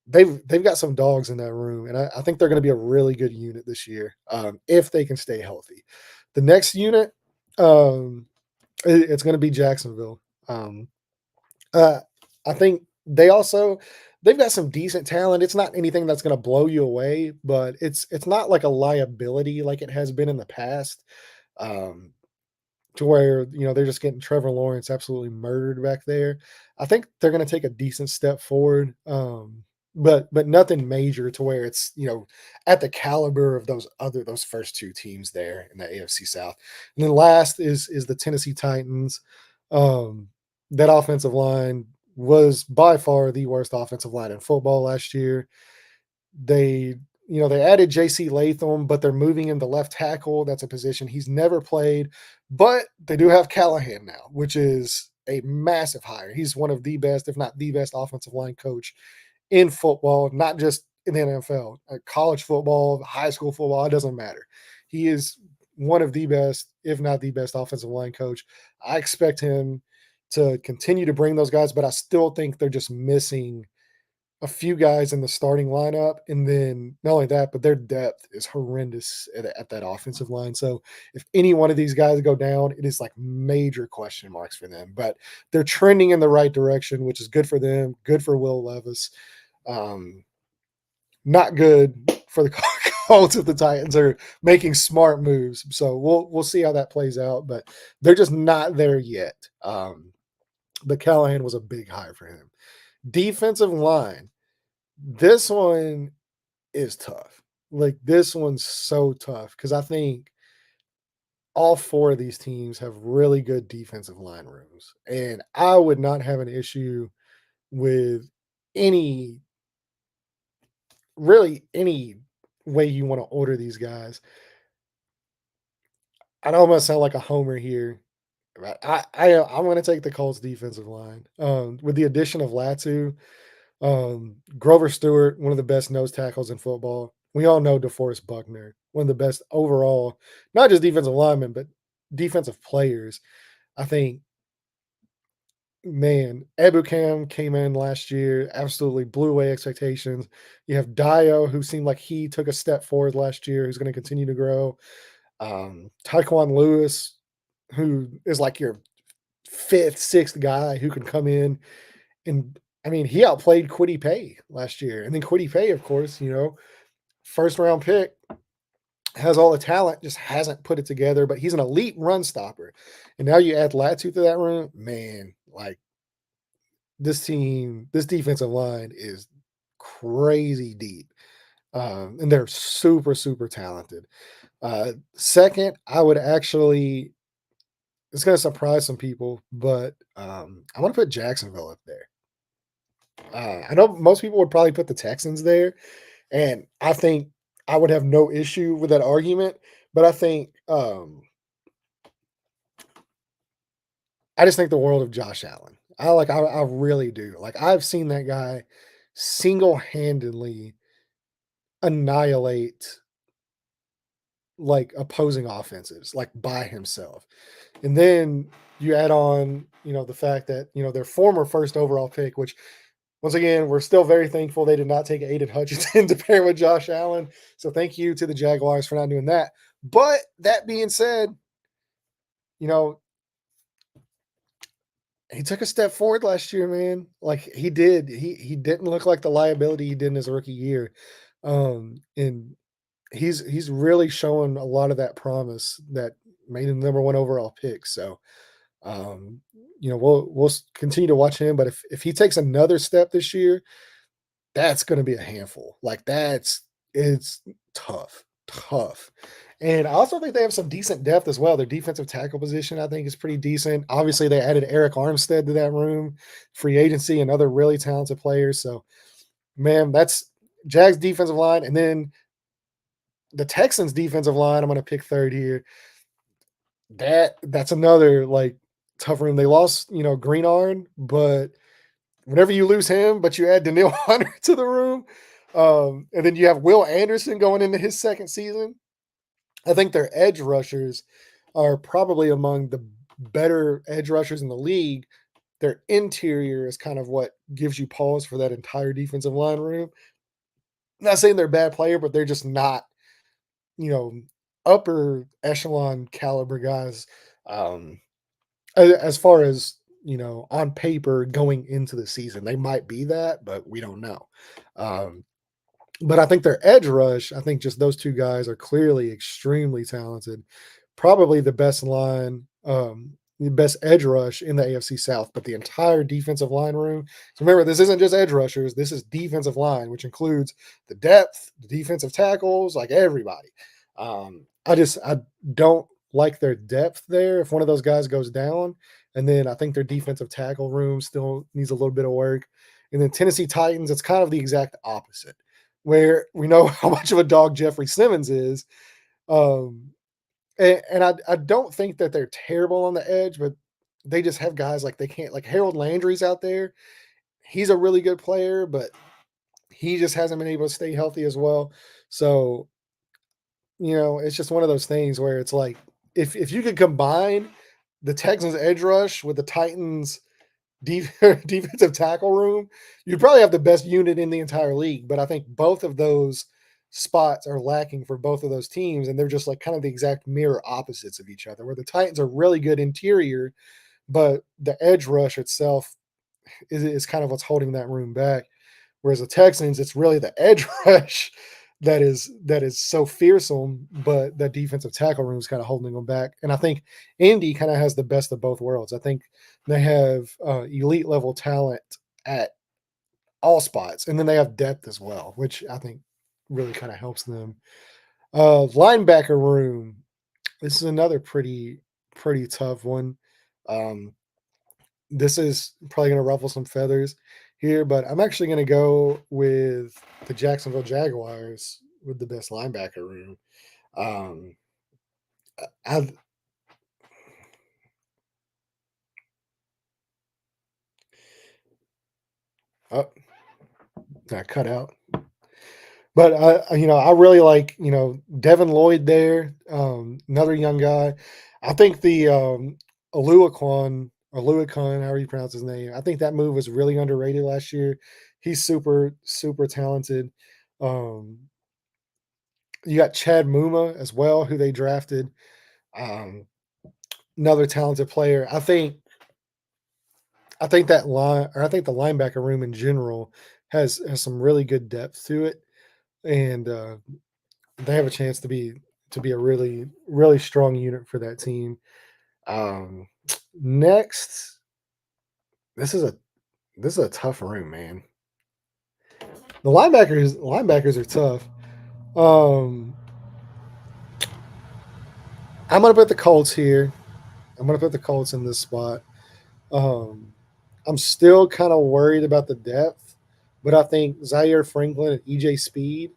Speaker 2: they've got some dogs in that room, and I think they're going to be a really good unit this year if they can stay healthy. The next unit, um, it's going to be Jacksonville. Um, uh, I think they've got some decent talent. It's not anything that's going to blow you away, but it's not like a liability like it has been in the past. Um, to where they're just getting Trevor Lawrence absolutely murdered back there. I think they're going to take a decent step forward, but nothing major to where it's at the caliber of those first two teams there in the AFC South. And then last is the Tennessee Titans. Um, that offensive line was by far the worst offensive line in football last year. They added JC Latham, but they're moving him to left tackle. That's a position he's never played. But they do have Callahan now, which is a massive hire. He's one of the best, if not the best, offensive line coach in football, not just in the NFL. College football, high school football, it doesn't matter. He is one of the best, if not the best, offensive line coach. I expect him to continue to bring those guys, but I still think they're just missing a few guys in the starting lineup, and then not only that, but their depth is horrendous at that offensive line. So if any one of these guys go down, it is like major question marks for them. But they're trending in the right direction, which is good for them, good for Will Levis. Um, Not good for the Colts if the Titans are making smart moves. So we'll see how that plays out, but they're just not there yet. But Callahan was a big hire for him. Defensive line. This one is tough. Like this one's so tough because I think all four of these teams have really good defensive line rooms, and I would not have an issue with any any way you want to order these guys. I know I'm gonna sound like a homer here, but I'm gonna take the Colts defensive line. With the addition of Latu. Grover Stewart, one of the best nose tackles in football. We all know DeForest Buckner, one of the best overall, not just defensive linemen, but defensive players. I think, man, Ebukam came in last year, absolutely blew away expectations. You have Dio, who seemed like he took a step forward last year, who's going to continue to grow. Taekwon Lewis, who is like your fifth, sixth guy who can come in and I mean, he outplayed Quiddy Pay last year. And then Quiddy Pay, of course, first round pick, has all the talent, just hasn't put it together, but he's an elite run stopper. And now you add Latu to that room, man, like this defensive line is crazy deep. And they're super, super talented. Second, I would actually, it's going to surprise some people, but I want to put Jacksonville up there. I know most people would probably put the Texans there, and I think I would have no issue with that argument. But I just think the world of Josh Allen. I really do. Like I've seen that guy single handedly annihilate like opposing offenses, like by himself. And then you add on, the fact that, their former first overall pick, which once again, we're still very thankful they did not take Aiden Hutchinson to pair with Josh Allen. So thank you to the Jaguars for not doing that. But that being said, you know, he took a step forward last year, man. Like he did. He didn't look like the liability he did in his rookie year. And he's really showing a lot of that promise that made him number one overall pick. So um, we'll continue to watch him. But if he takes another step this year, that's going to be a handful. Like it's tough, tough. And I also think they have some decent depth as well. Their defensive tackle position, I think, is pretty decent. Obviously, they added Eric Armstead to that room, free agency, and other really talented players. So, man, that's Jags defensive line. And then the Texans defensive line, I'm going to pick third here. That's another like tough room. They lost, Greenarn, but whenever you lose him, but you add Daniil Hunter to the room, and then you have Will Anderson going into his second season. I think their edge rushers are probably among the better edge rushers in the league. Their interior is kind of what gives you pause for that entire defensive line room. Not saying they're a bad player, but they're just not, you know, upper echelon caliber guys. Um, as far as on paper going into the season, they might be that, but we don't know. Um, but I think their edge rush, I think just those two guys are clearly extremely talented. Probably the best line, the best edge rush in the AFC South, but the entire defensive line room. So remember, this isn't just edge rushers, this is defensive line, which includes the depth, the defensive tackles, like everybody. I don't like their depth there if one of those guys goes down. And then I think their defensive tackle room still needs a little bit of work. And then Tennessee Titans, it's kind of the exact opposite, where we know how much of a dog Jeffrey Simmons is. Um, and I don't think that they're terrible on the edge, but they just have guys like they can't, like Harold Landry's out there. He's a really good player, but he just hasn't been able to stay healthy as well. So, it's just one of those things where it's like if you could combine the Texans edge rush with the Titans defensive tackle room, you'd probably have the best unit in the entire league. But I think both of those spots are lacking for both of those teams, and they're just like kind of the exact mirror opposites of each other. Where the Titans are really good interior, but the edge rush itself is kind of what's holding that room back. Whereas the Texans, it's really the edge rush that is so fearsome, but that defensive tackle room is kind of holding them back. And I think Indy kind of has the best of both worlds. I think they have elite level talent at all spots, and then they have depth as well, which I think really kind of helps them. Linebacker room. This is another pretty tough one. Um, this is probably going to ruffle some feathers here, but I'm actually going to go with the Jacksonville Jaguars with the best linebacker room. Um, I oh, I cut out, but I really like Devin Lloyd there, another young guy. I think the Aluakon, however you pronounce his name, I think that move was really underrated last year. He's super super talented. Um, you got Chad Muma as well, who they drafted. Um, another talented player. I think that line, or I think the linebacker room in general has some really good depth to it, and they have a chance to be a really really strong unit for that team. Um, next, this is a this is a tough room, man. The linebackers are tough. Um, I'm gonna put the Colts here. I'm gonna put the Colts in this spot. Um, I'm still kind of worried about the depth, but I think Zaire Franklin and EJ Speed,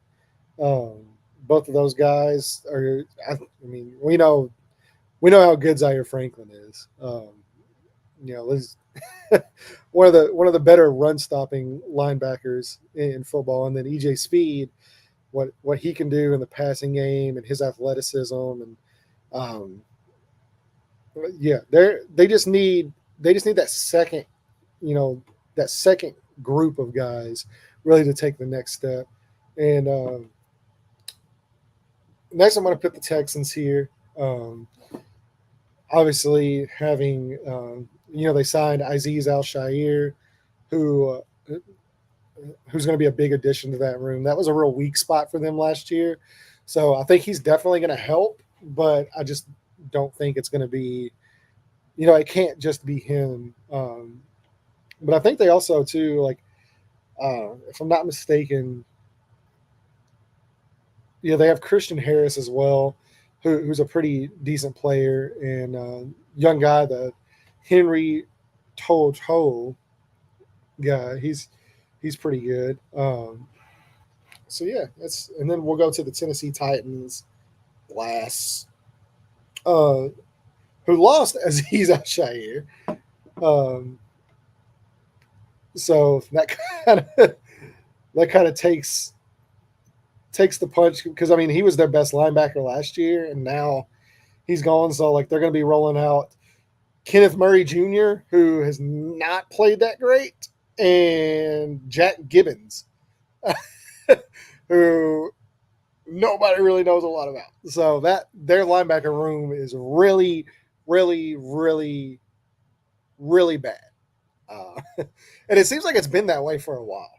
Speaker 2: um, both of those guys are. I mean, we know how good Zaire Franklin is. This one of the better run stopping linebackers in football, and then EJ Speed, what he can do in the passing game and his athleticism, and um, Yeah, they just need that second, you know, that second group of guys really to take the next step. And next, I'm going to put the Texans here. Um, Obviously, having they signed Aziz Al Shair, who who's going to be a big addition to that room. That was a real weak spot for them last year, so I think he's definitely going to help. But I just don't think it's going to be, it can't just be him. But I think they also too, like, if I'm not mistaken, they have Christian Harris as well, who's a pretty decent player, and young guy, the Henry Toto guy. He's pretty good. So yeah, that's and then we'll go to the Tennessee Titans last, uh, who lost Aziz Al-Shaair. Um, so kind of that kind of takes the punch, because I mean he was their best linebacker last year, and now he's gone. So like they're going to be rolling out Kenneth Murray Jr., who has not played that great, and Jack Gibbons, who nobody really knows a lot about. So that their linebacker room is really, really, really, really bad, and it seems like it's been that way for a while.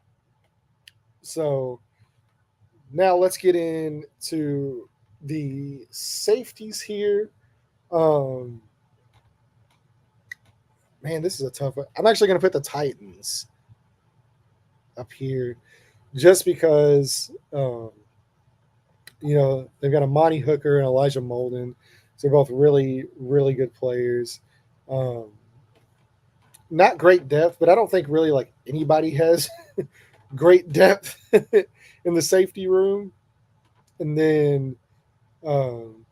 Speaker 2: So now let's get into the safeties here. Um, Man, this is a tough one. I'm actually going to put the Titans up here just because, they've got Amani Hooker and Elijah Molden. So they're both really, really good players. Um, Not great depth, but I don't think really like anybody has great depth in the safety room. And then um,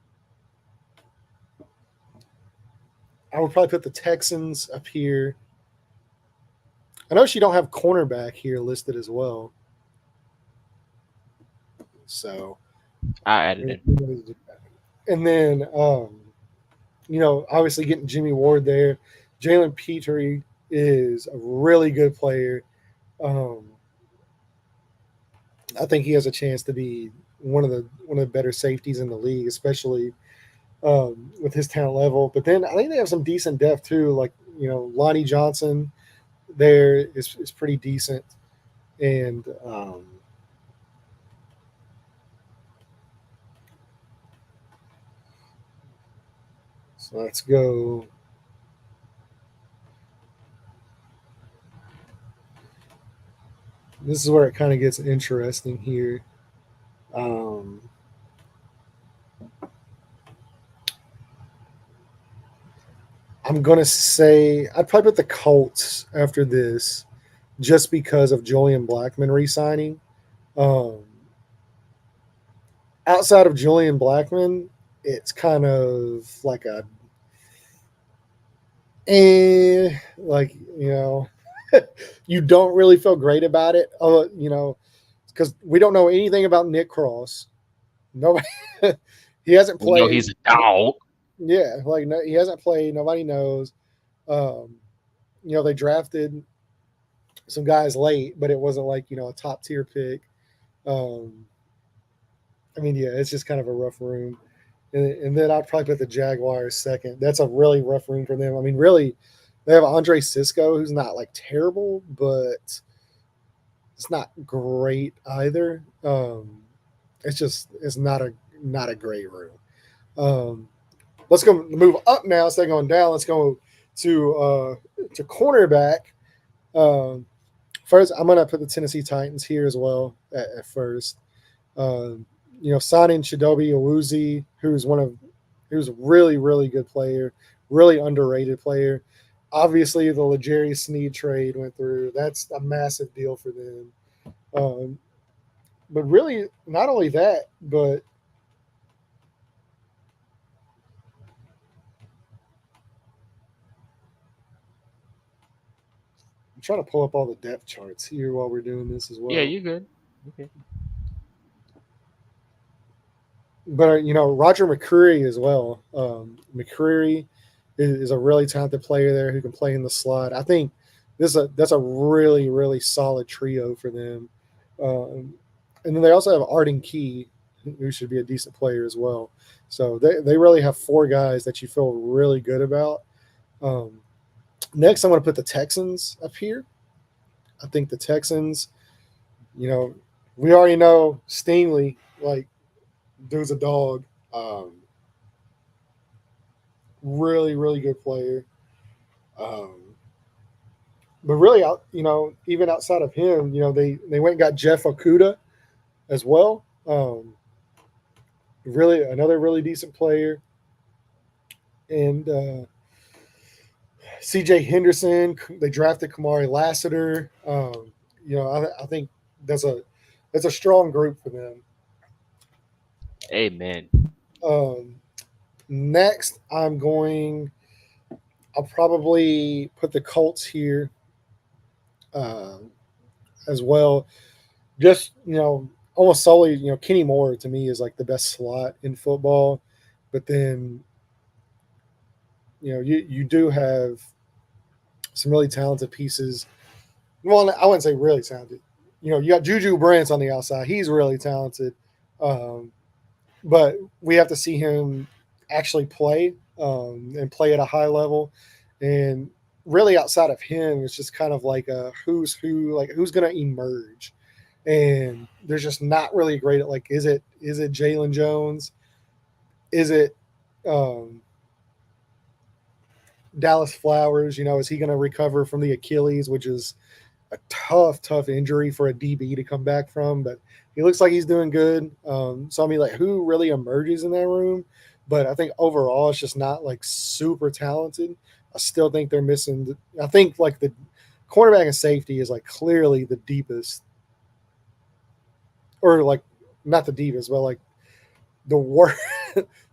Speaker 2: I would probably put the Texans up here. I know she don't have cornerback here listed as well. So,
Speaker 1: I added it.
Speaker 2: and then obviously getting Jimmy Ward there. Jalen Petrie is a really good player. Um, I think he has a chance to be one of the better safeties in the league, especially with his talent level. But then I think they have some decent depth too. Like Lonnie Johnson there is pretty decent, and so let's go. This is where it kind of gets interesting here. Um, I'm gonna say I'd probably put the Colts after this, just because of Julian Blackman re-signing. Um, Outside of Julian Blackman, it's kind of like a like you don't really feel great about it. Because we don't know anything about Nick Cross. Nobody, he hasn't
Speaker 1: We know
Speaker 2: played.
Speaker 1: he's a dog.
Speaker 2: Yeah, like no, he hasn't played. Nobody knows. Um, they drafted some guys late, but it wasn't like a top tier pick. Um, I mean, yeah, it's just kind of a rough room. And then I'd probably put the Jaguars second. That's a really rough room for them. I mean, really, they have Andre Cisco, who's not like terrible, but it's not great either. It's not a great room. Let's go move up now instead of going down. Let's go to cornerback. Um, First, I'm gonna put the Tennessee Titans here as well at first. Um, Signing Chidobe Awuzie, who's a really, really good player, really underrated player. Obviously, the L'Jarius Sneed trade went through. That's a massive deal for them. Um, but really, not only that, but I'm trying to pull up all the depth charts here while we're doing this as
Speaker 1: Yeah,
Speaker 2: well.
Speaker 1: you good. Okay.
Speaker 2: But Roger McCreary as well. McCreary, is a really talented player there who can play in the slot. I think that's a really really solid trio for them. Um, and then they also have Arden Key, who should be a decent player as well. So they really have four guys that you feel really good about. Um, Next, I'm going to put the Texans up here. I think the Texans, you know, we already know Stingley, like, dude's a dog. Um, Really, really good player. Um, but really, even outside of him, they went and got Jeff Okuda as well. Really, another really decent player. And C.J. Henderson, they drafted Kamari Lassiter. I think that's a that's a strong group for them.
Speaker 1: Amen.
Speaker 2: Um, Next, I'll probably put the Colts here uh, as well. Just almost solely, Kenny Moore to me is like the best slot in football. But then you do have some really talented pieces. Well, I wouldn't say really talented. You got Juju Brents on the outside. He's really talented. Um, but we have to see him actually play and play at a high level. And really, outside of him, it's just kind of like a who's who, like who's going to emerge. And there's just not really great at, like, is it Jalen Jones? Is it Dallas Flowers? Is he going to recover from the Achilles, which is a tough injury for a DB to come back from? But he looks like he's doing good. So I mean, like, who really emerges in that room? But I think overall, it's just not like super talented. I still think they're missing. I think like the cornerback and safety is like clearly the deepest, or like not the deepest, but like the worst,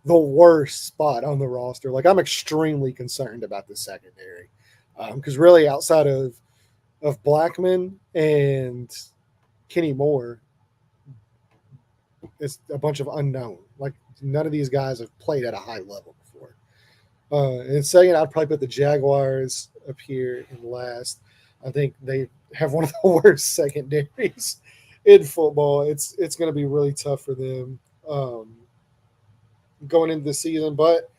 Speaker 2: the worst spot on the roster. Like, I'm extremely concerned about the secondary because really outside of Blackman and Kenny Moore, it's a bunch of unknown. Like, none of these guys have played at a high level before. And second, I'd probably put the Jaguars up here in last. I think they have one of the worst secondaries in football. It's going to be really tough for them going into the season, but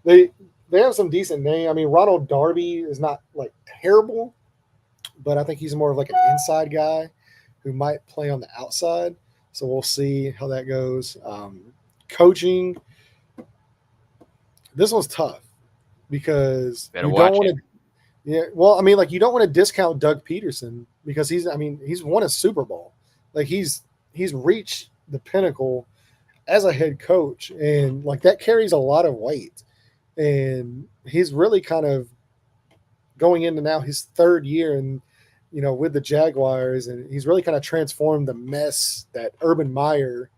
Speaker 2: they they have some decent name. I mean, Ronald Darby is not like terrible, but I think he's more of like an inside guy who might play on the outside. So we'll see how that goes. Coaching, this one's tough because
Speaker 1: Better
Speaker 2: you don't
Speaker 1: watch
Speaker 2: want
Speaker 1: it.
Speaker 2: to. Yeah, well, I mean, like, you don't want to discount Doug Peterson because he's won a Super Bowl. Like, he's reached the pinnacle as a head coach, and like that carries a lot of weight. And he's really kind of going into now his third year, and with the Jaguars, and he's really kind of transformed the mess that Urban Meyer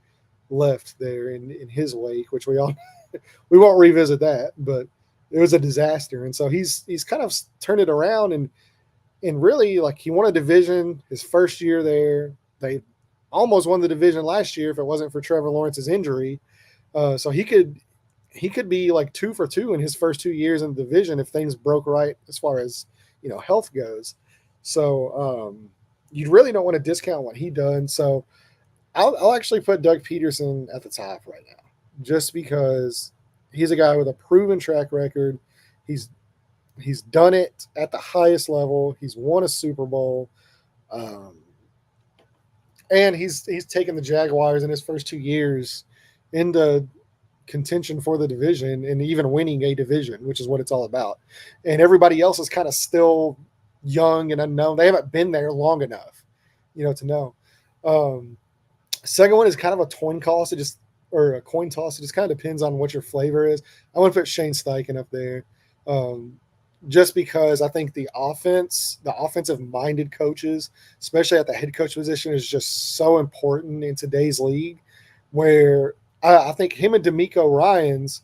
Speaker 2: left there in his wake, which we won't revisit that, but it was a disaster. And so he's kind of turned it around, and really, like, he won a division his first year there. They almost won the division last year if it wasn't for Trevor Lawrence's injury. So he could be like 2 for 2 in his first 2 years in the division if things broke right as far as health goes. So you really don't want to discount what he done. So I'll actually put Doug Peterson at the top right now, just because he's a guy with a proven track record. He's he's done it at the highest level. He's won a Super Bowl, um, and he's taken the Jaguars in his first 2 years into contention for the division and even winning a division, which is what it's all about. And everybody else is kind of still young and unknown. They haven't been there long enough, to know. Um, Second one is kind of a coin toss. A coin toss. It just kind of depends on what your flavor is. I want to put Shane Steichen up there, um, just because I think the offensive minded coaches, especially at the head coach position, is just so important in today's league. Where I think him and D'Amico Ryans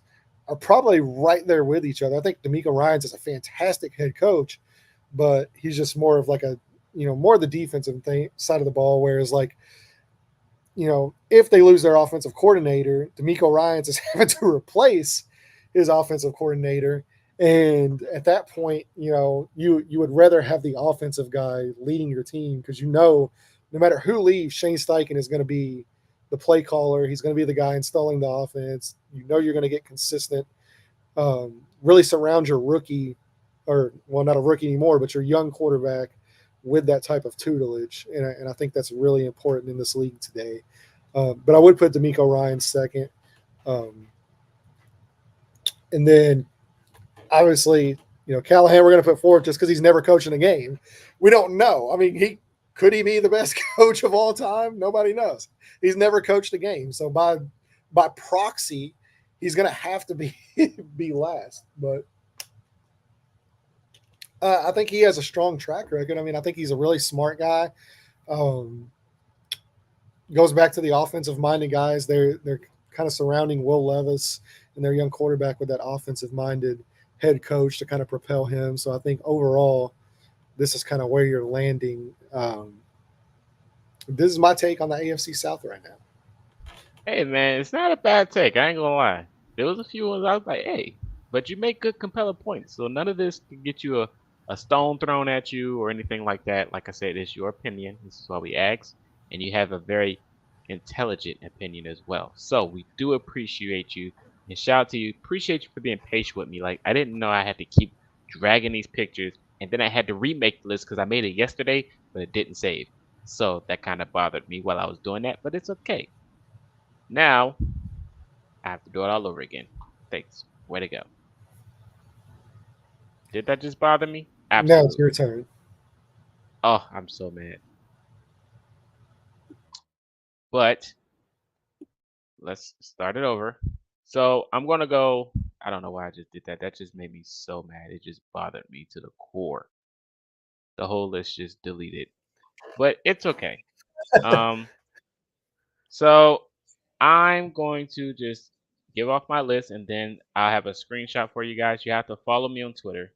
Speaker 2: are probably right there with each other. I think D'Amico Ryans is a fantastic head coach, but he's just more of like more of the defensive side of the ball. Whereas, like, if they lose their offensive coordinator, D'Amico Ryans is having to replace his offensive coordinator. And at that point, you would rather have the offensive guy leading your team because no matter who leaves, Shane Steichen is going to be the play caller. He's going to be the guy installing the offense. You're going to get consistent. Really surround your rookie, or well, not a rookie anymore, but your young quarterback with that type of tutelage, and I think that's really important in this league today. But I would put D'Amico Ryan second, um, and then obviously, Callahan we're going to put forward just because he's never coaching a game. We don't know. I mean, he be the best coach of all time? Nobody knows. He's never coached a game, so by proxy, he's going to have to be be last. But I think he has a strong track record. I mean, I think he's a really smart guy. Um, Goes back to the offensive minded guys. They're kind of surrounding Will Levis and their young quarterback with that offensive minded head coach to kind of propel him. So I think overall, this is kind of where you're landing. This is my take on the AFC South right now.
Speaker 1: Hey man, it's not a bad take. I ain't gonna lie. There was a few ones I was like, hey, but you make good compelling points. So none of this can get you a stone thrown at you or anything like that. Like I said, it's your opinion. This is why we ask, and you have a very intelligent opinion as well. So we do appreciate you and shout out to you. Appreciate you for being patient with me. Like I didn't know I had to keep dragging these pictures, and then I had to remake the list because I made it yesterday, but it didn't save. So that kind of bothered me while I was doing that, but it's okay. Now I have to do it all over again. Thanks. Way to go. Did that just bother me?
Speaker 2: Now it's your
Speaker 1: Absolutely.
Speaker 2: turn.
Speaker 1: Oh, I'm so mad. But let's start it over. So I'm gonna go. I don't know why I just did that. That just made me so mad. It just bothered me to the core. The whole list just deleted. But it's okay. Um, so I'm going to just give off my list and then I'll have a screenshot for you guys. You have to follow me on Twitter.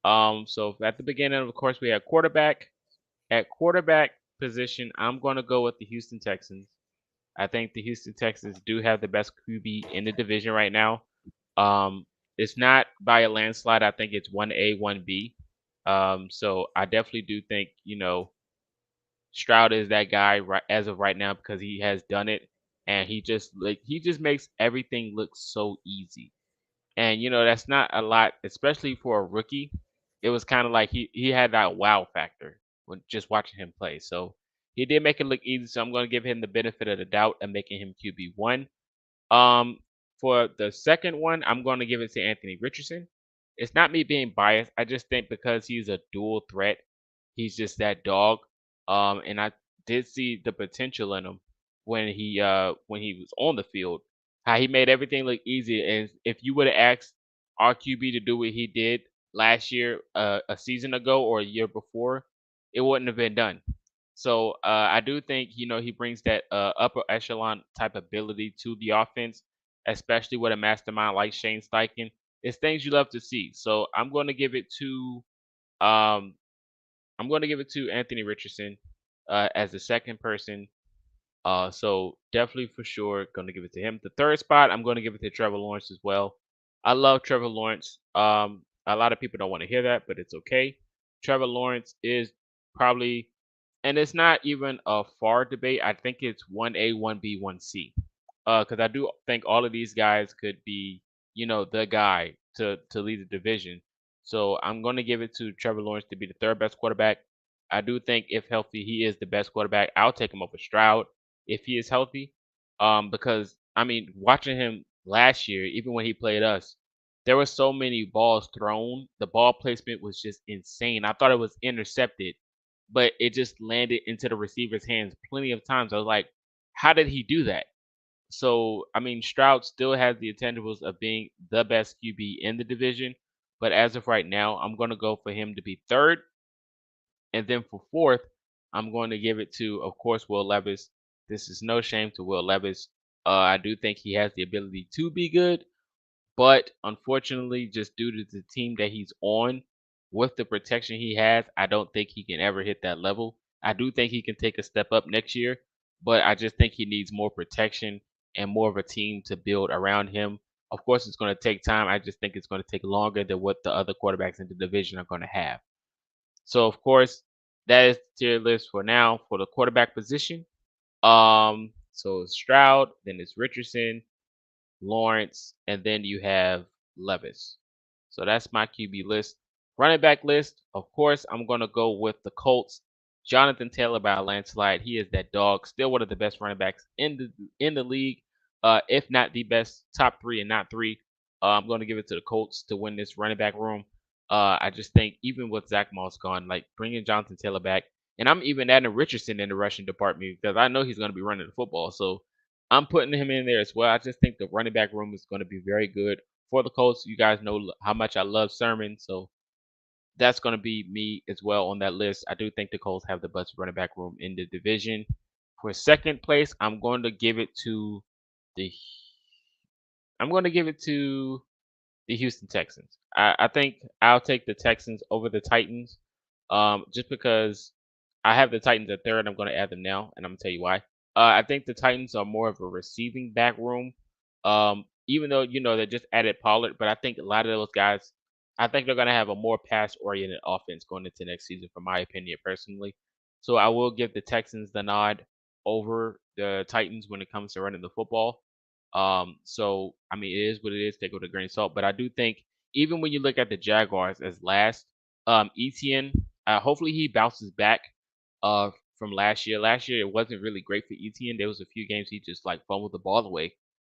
Speaker 1: So at the beginning, of course, we had quarterback. At quarterback position, I'm going to go with the Houston Texans. I think the Houston Texans do have the best QB in the division right now. Um, it's not by a landslide. I think it's 1A, 1B. So I definitely do think, Stroud is that guy right as of right now because he has done it and he just makes everything look so easy. And that's not a lot, especially for a rookie. It was kind of like he had that wow factor when just watching him play. So he did make it look easy. So I'm going to give him the benefit of the doubt and making him QB1. Um, for the second one, I'm going to give it to Anthony Richardson. It's not me being biased. I just think because he's a dual threat, he's just that dog. And I did see the potential in him when he was on the field. How he made everything look easy. And if you would have asked RQB to do what he did last year, a season ago or a year before, it wouldn't have been done. So I do think he brings that upper echelon type ability to the offense, especially with a mastermind like Shane Steichen. It's things you love to see. So um, I'm going to give it to Anthony Richardson as the second person. So definitely for sure going to give it to him. The third spot, I'm going to give it to Trevor Lawrence as well. I love Trevor Lawrence. A lot of people don't want to hear that, but it's okay. Trevor Lawrence is probably, and it's not even a far debate. I think it's 1A, 1B, 1C. Because I do think all of these guys could be, the guy to lead the division. So I'm going to give it to Trevor Lawrence to be the third best quarterback. I do think if healthy, he is the best quarterback. I'll take him over Stroud if he is healthy. Because I mean, watching him last year, even when he played us, there were so many balls thrown. The ball placement was just insane. I thought it was intercepted, but it just landed into the receiver's hands plenty of times. I was like, how did he do that? So, I mean, Stroud still has the intangibles of being the best QB in the division, but as of right now, I'm going to go for him to be third. And then for fourth, I'm going to give it to, of course, Will Levis. This is no shame to Will Levis. I do think he has the ability to be good, but unfortunately, just due to the team that he's on, with the protection he has, I don't think he can ever hit that level. I do think he can take a step up next year, but I just think he needs more protection and more of a team to build around him. Of course, it's going to take time. I just think it's going to take longer than what the other quarterbacks in the division are going to have. So, of course, that is the tier list for now for the quarterback position. So Stroud, then it's Richardson, Lawrence, and then you have Levis. So that's my QB list. Running back list, of course, I'm gonna go with the Colts. Jonathan Taylor by a landslide. He is that dog. Still one of the best running backs in the league, if not the best, top three and not three. I'm gonna give it to the Colts to win this running back room. I just think even with Zach Moss gone, like bringing Jonathan Taylor back, and I'm even adding Richardson in the rushing department because I know he's gonna be running the football. So I'm putting him in there as well. I just think the running back room is going to be very good for the Colts. You guys know how much I love Sermon, so that's going to be me as well on that list. I do think the Colts have the best running back room in the division. For second place, the I'm going to give it to the Houston Texans. I think I'll take the Texans over the Titans, just because I have the Titans at third. I'm going to add them now, and I'm going to tell you why. I think the Titans are more of a receiving back room, even though they just added Pollard, but I think a lot of those guys, I think they're going to have a more pass-oriented offense going into next season, from my opinion personally. So I will give the Texans the nod over the Titans when it comes to running the football. So I mean, it is what it is. Take it with a grain of salt. But I do think even when you look at the Jaguars as last, Etienne, hopefully he bounces back from last year. Last year it wasn't really great for Etienne. There was a few games he just like fumbled the ball away,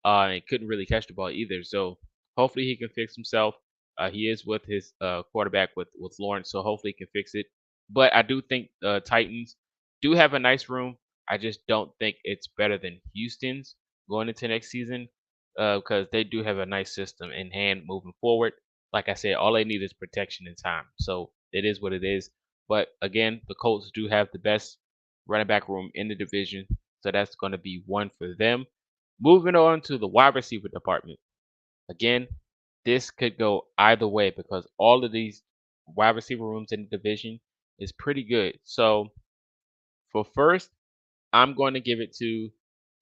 Speaker 1: and couldn't really catch the ball either. So hopefully he can fix himself. He is with his quarterback with Lawrence, so hopefully he can fix it. But I do think Titans do have a nice room. I just don't think it's better than Houston's going into next season, because they do have a nice system in hand moving forward. Like I said, all they need is protection and time. So it is what it is. But again, the Colts do have the best running back room in the division. So that's going to be one for them. Moving on to the wide receiver department. Again, this could go either way because all of these wide receiver rooms in the division is pretty good. So for first, I'm going to give it to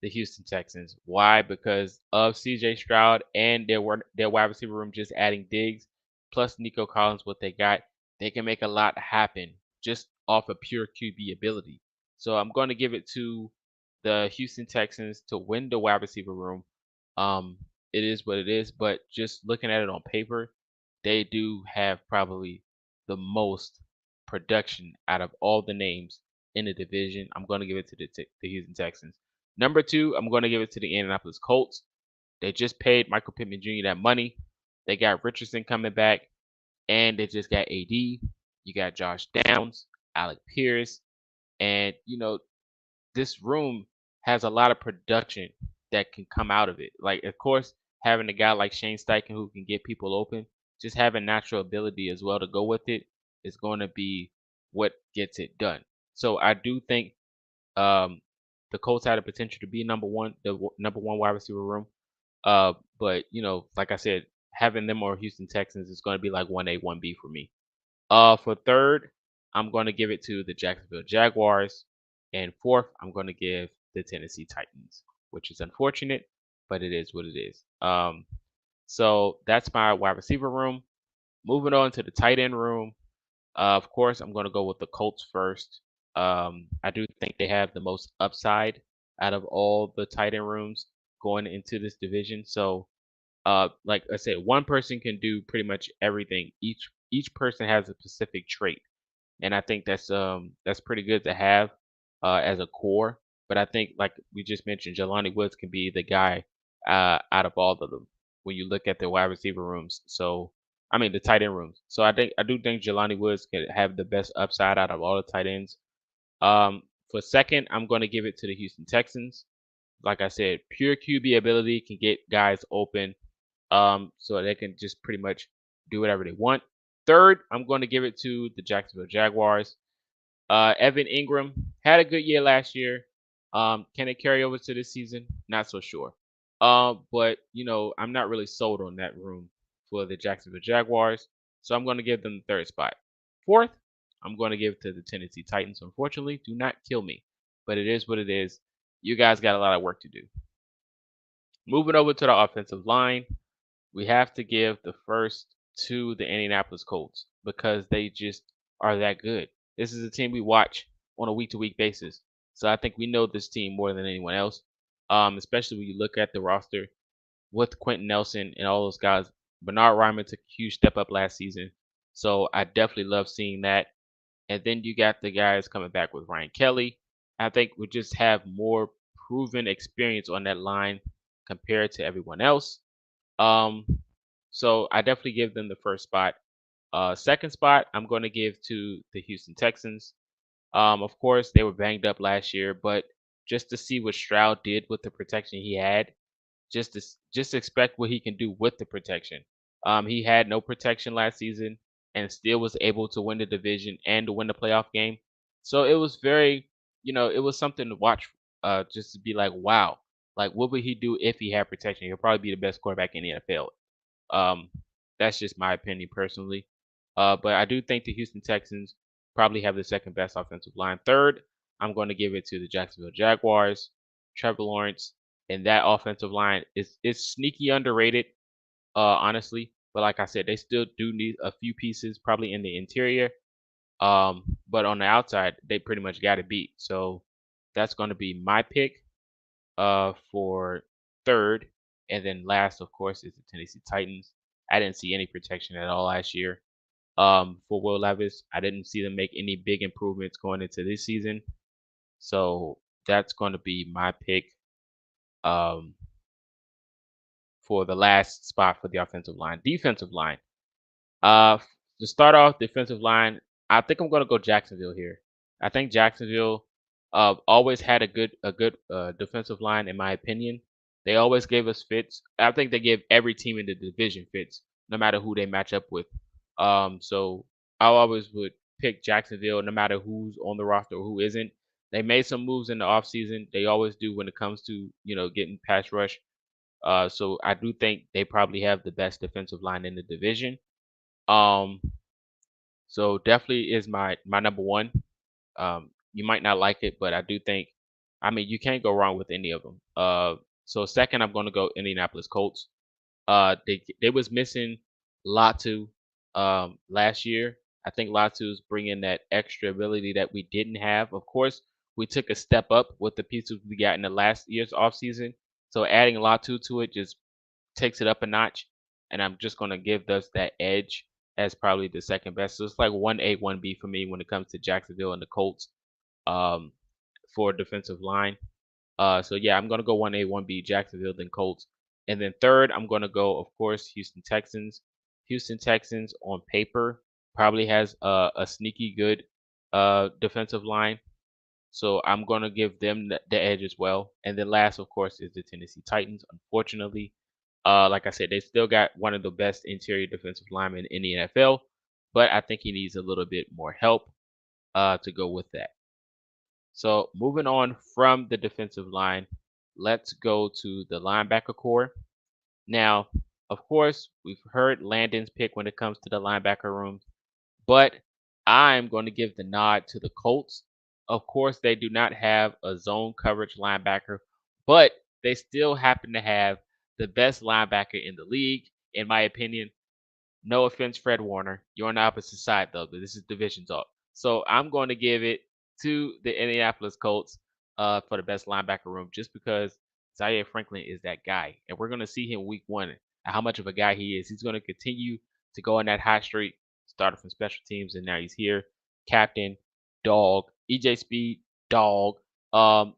Speaker 1: the Houston Texans. Why? Because of CJ Stroud and their wide receiver room just adding Diggs plus Nico Collins, what they got, they can make a lot happen just off of pure QB ability. So I'm going to give it to the Houston Texans to win the wide receiver room. Um, it is what it is, but just looking at it on paper, they do have probably the most production out of all the names in the division. I'm going to give it to the Houston Texans. Number two, I'm going to give it to the Indianapolis Colts. They just paid Michael Pittman Jr. that money. They got Richardson coming back, and they just got AD. You got Josh Downs, Alec Pierce, and this room has a lot of production that can come out of it. Like, of course, having a guy like Shane Steichen who can get people open, just having natural ability as well to go with it is going to be what gets it done. So I do think um, the Colts had the potential to be number one wide receiver room. But like I said, having them or Houston Texans is going to be like 1A, 1B for me. For third, I'm going to give it to the Jacksonville Jaguars, and fourth, I'm going to give the Tennessee Titans, which is unfortunate, but it is what it is. So that's my wide receiver room. Moving on to the tight end room. Of course, I'm going to go with the Colts first. I do think they have the most upside out of all the tight end rooms going into this division. So, like I said, one person can do pretty much everything. Each person has a specific trait, and I think that's pretty good to have as a core. But I think, like we just mentioned, Jelani Woods can be the guy out of all of them when you look at the wide receiver rooms. So I mean the tight end rooms. So I do think Jelani Woods can have the best upside out of all the tight ends. For second, I'm going to give it to the Houston Texans. Like I said, pure QB ability can get guys open, so they can just pretty much do whatever they want. Third, I'm going to give it to the Jacksonville Jaguars. Evan Ingram had a good year last year. Can it carry over to this season? Not so sure. But I'm not really sold on that room for the Jacksonville Jaguars, so I'm going to give them the third spot. Fourth, I'm going to give it to the Tennessee Titans. Unfortunately, do not kill me, but it is what it is. You guys got a lot of work to do. Moving over to the offensive line. We have to give the first to the Indianapolis Colts because they just are that good. This is a team we watch on a week to week basis. So I think we know this team more than anyone else. Especially when you look at the roster with Quentin Nelson and all those guys. Bernard Ryman took a huge step up last season. So I definitely love seeing that. And then you got the guys coming back with Ryan Kelly. I think we just have more proven experience on that line compared to everyone else. Um, so I definitely give them the first spot. Second spot, I'm going to give to the Houston Texans. Of course, they were banged up last year, but just to see what Stroud did with the protection he had, just expect what he can do with the protection. He had no protection last season and still was able to win the division and to win the playoff game. So it was very, it was something to watch. Just to be like, wow, like what would he do if he had protection? He'll probably be the best quarterback in the NFL. Um, that's just my opinion personally. But I do think the Houston Texans probably have the second best offensive line. Third, I'm going to give it to the Jacksonville Jaguars. Trevor Lawrence and that offensive line is sneaky underrated, honestly. But like I said, they still do need a few pieces, probably in the interior. But on the outside, they pretty much got it beat. So that's going to be my pick for third. And then last, of course, is the Tennessee Titans. I didn't see any protection at all last year. For Will Levis, I didn't see them make any big improvements going into this season. So that's going to be my pick um, for the last spot for the offensive line. Defensive line. Uh, to start off, defensive line, I think I'm gonna go Jacksonville here. I think Jacksonville always had a good defensive line in my opinion. They always gave us fits. I think they give every team in the division fits, no matter who they match up with. So I always would pick Jacksonville, no matter who's on the roster or who isn't. They made some moves in the offseason. They always do when it comes to getting pass rush. So I do think they probably have the best defensive line in the division. Um, so definitely is my number one. You might not like it, but I do think, I mean, you can't go wrong with any of them. So second, I'm going to go Indianapolis Colts. They was missing Latu last year. I think Latu's bringing that extra ability that we didn't have. Of course, we took a step up with the pieces we got in the last year's offseason. So adding Latu to it just takes it up a notch, and I'm just gonna give us that edge as probably the second best. So it's like 1A, 1B for me when it comes to Jacksonville and the Colts um, for defensive line. So yeah, I'm gonna go 1A, 1B, Jacksonville, then Colts, and then third, I'm gonna go, of course, Houston Texans. Houston Texans on paper probably has a sneaky good defensive line, so I'm gonna give them the edge as well. And then last, of course, is the Tennessee Titans. Unfortunately, like I said, they still got one of the best interior defensive linemen in the NFL, but I think he needs a little bit more help to go with that. So moving on from the defensive line, let's go to the linebacker core. Now, of course, we've heard Landon's pick when it comes to the linebacker room, but I'm going to give the nod to the Colts. Of course, they do not have a zone coverage linebacker, but they still happen to have the best linebacker in the league, in my opinion. No offense, Fred Warner. You're on the opposite side, though, but this is division talk. So I'm going to give it to the Indianapolis Colts for the best linebacker room just because Zaire Franklin is that guy. And we're going to see him week one, and how much of a guy he is. He's going to continue to go on that hot streak, started from special teams, and now he's here. Captain, dog, EJ Speed, dog. And,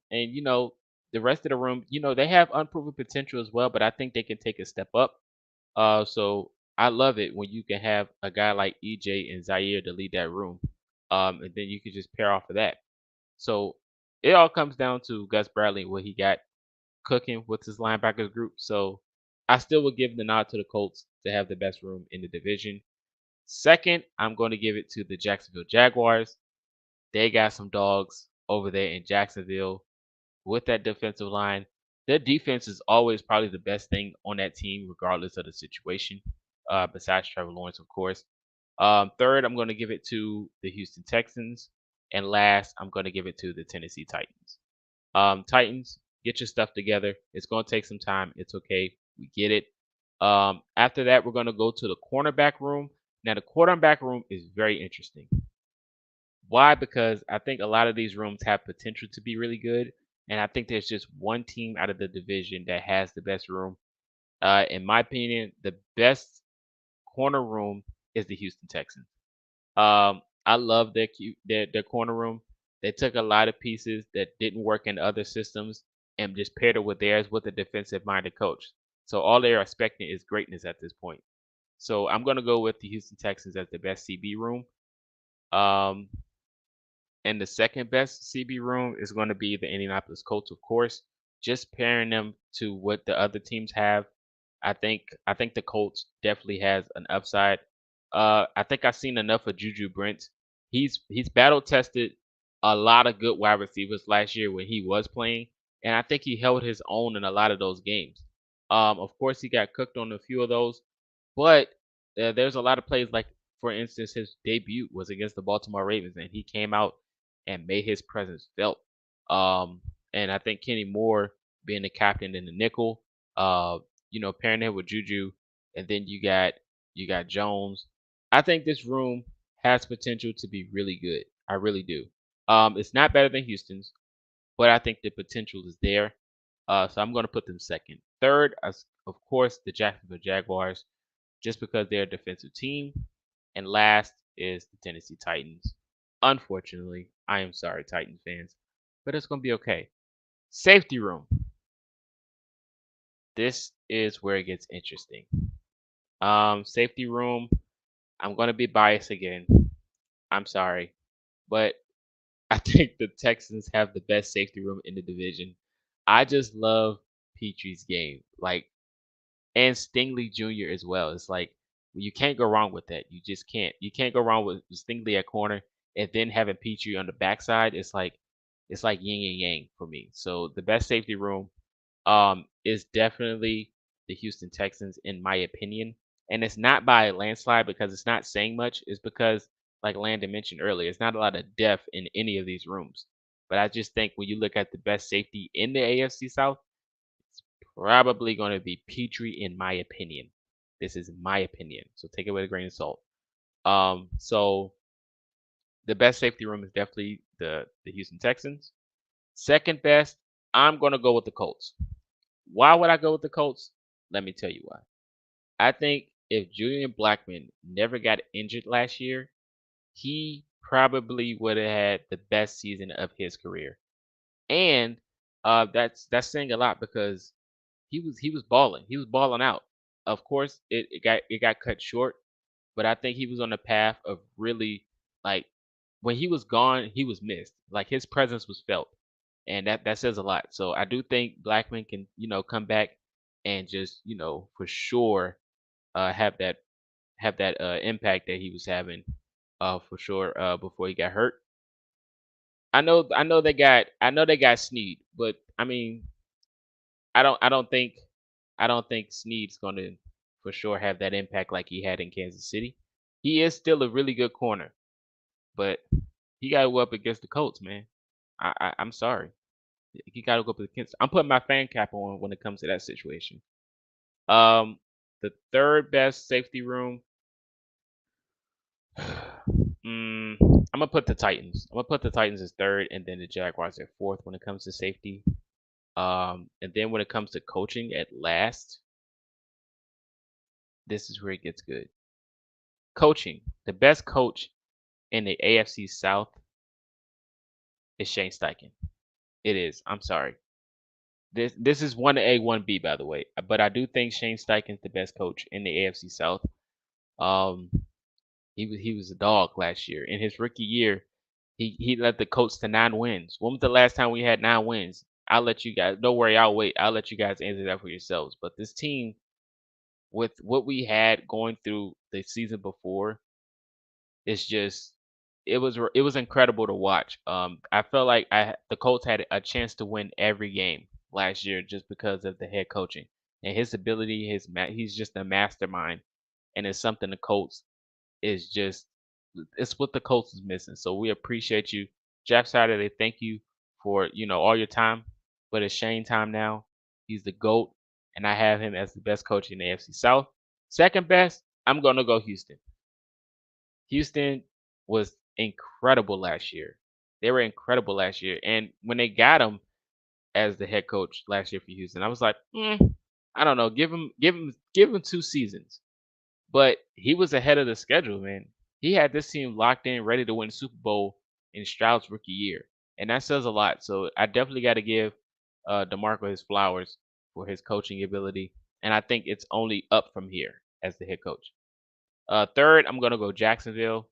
Speaker 1: the rest of the room, they have unproven potential as well, but I think they can take a step up. So I love it when you can have a guy like EJ and Zaire to lead that room. And then you can just pair off of that. So it all comes down to Gus Bradley and what he got cooking with his linebackers group. So I still would give the nod to the Colts to have the best room in the division. Second, I'm going to give it to the Jacksonville Jaguars. They got some dogs over there in Jacksonville with that defensive line. Their defense is always probably the best thing on that team, regardless of the situation. Besides Trevor Lawrence, of course. Third, I'm going to give it to the Houston Texans, and last, I'm going to give it to the Tennessee Titans. Titans, get your stuff together. It's going to take some time. It's okay. We get it. After that, we're gonna go to the cornerback room. Now, the cornerback room is very interesting. Why? Because I think a lot of these rooms have potential to be really good, and I think there's just one team out of the division that has the best room. In my opinion, the best corner room is the Houston Texans. I love their corner room. They took a lot of pieces that didn't work in other systems and just paired it with theirs with a defensive minded coach. So all they're expecting is greatness at this point. So I'm gonna go with the Houston Texans as the best CB room. Um, and the second best CB room is going to be the Indianapolis Colts, of course. Just pairing them to what the other teams have, I think the Colts definitely has an upside. I think I've seen enough of Juju Brent. He's battle tested a lot of good wide receivers last year when he was playing, and I think he held his own in a lot of those games. Of course, he got cooked on a few of those, but there's a lot of plays like, for instance, his debut was against the Baltimore Ravens, and he came out and made his presence felt. Um, and I think Kenny Moore being the captain in the nickel, uh, pairing him with Juju, and then you got Jones. I think this room has potential to be really good. I really do. It's not better than Houston's, but I think the potential is there. So I'm going to put them second. Third, as of course, the Jacksonville Jaguars, just because they're a defensive team. And last is the Tennessee Titans. Unfortunately, I am sorry, Titans fans, but it's going to be okay. Safety room. This is where it gets interesting. Safety room. I'm going to be biased again. I'm sorry, but I think the Texans have the best safety room in the division. I just love Petrie's game. Like, and Stingley Jr. as well. It's like you can't go wrong with that. You just can't. You can't go wrong with Stingley at corner and then having Petrie on the backside. It's like yin and yang for me. So the best safety room is definitely the Houston Texans in my opinion. And it's not by a landslide because it's not saying much. It's because, like Landon mentioned earlier, it's not a lot of depth in any of these rooms. But I just think when you look at the best safety in the AFC South, it's probably going to be Petrie, in my opinion. This is my opinion, so take it with a grain of salt. So the best safety room is definitely the Houston Texans. Second best, I'm going to go with the Colts. Why would I go with the Colts? Let me tell you why. I think if Julian Blackman never got injured last year, he probably would have had the best season of his career. And that's saying a lot because he was balling. He was balling out. Of course, it got cut short, but I think he was on the path of really, like, when he was gone, he was missed. Like, his presence was felt, and that says a lot. So I do think Blackman can come back and just for sure have that impact that he was having for sure before he got hurt. I know they got Snead, but I mean I don't think Snead's gonna for sure have that impact like he had in Kansas City. He is still a really good corner, but he got to go up against the Colts, man. I'm sorry, he got to go up against. I'm putting my fan cap on when it comes to that situation. Um, the third best safety room. I'm gonna put the Titans. I'm gonna put the Titans as third, and then the Jaguars at fourth when it comes to safety. And then when it comes to coaching at last, this is where it gets good. Coaching. The best coach in the AFC South is Shane Steichen. It is. I'm sorry. This is 1A, 1B, by the way. But I do think Shane Steichen's the best coach in the AFC South. Um, he was a dog last year. In his rookie year, he led the Colts to 9 wins. When was the last time we had 9 wins? I'll let you guys. Don't worry, I'll wait. I'll let you guys answer that for yourselves. But this team, with what we had going through the season before, it's just it was incredible to watch. I felt like the Colts had a chance to win every game last year just because of the head coaching and his ability. He's just a mastermind, and it's something the Colts is just it's what the Colts is missing. So we appreciate you, Jeff Saturday. Thank you for all your time, but it's Shane time now. He's the goat. and I have him as the best coach in the AFC South. Second best, I'm gonna go Houston. Houston was incredible last year. They were incredible last year, and when they got him as the head coach last year for Houston, I was like, I don't know, give him 2 seasons. But he was ahead of the schedule, man. He had this team locked in, ready to win the Super Bowl in Stroud's rookie year, and that says a lot. So I definitely got to give DeMarco his flowers for his coaching ability, and I think it's only up from here as the head coach. Third, I'm gonna go Jacksonville,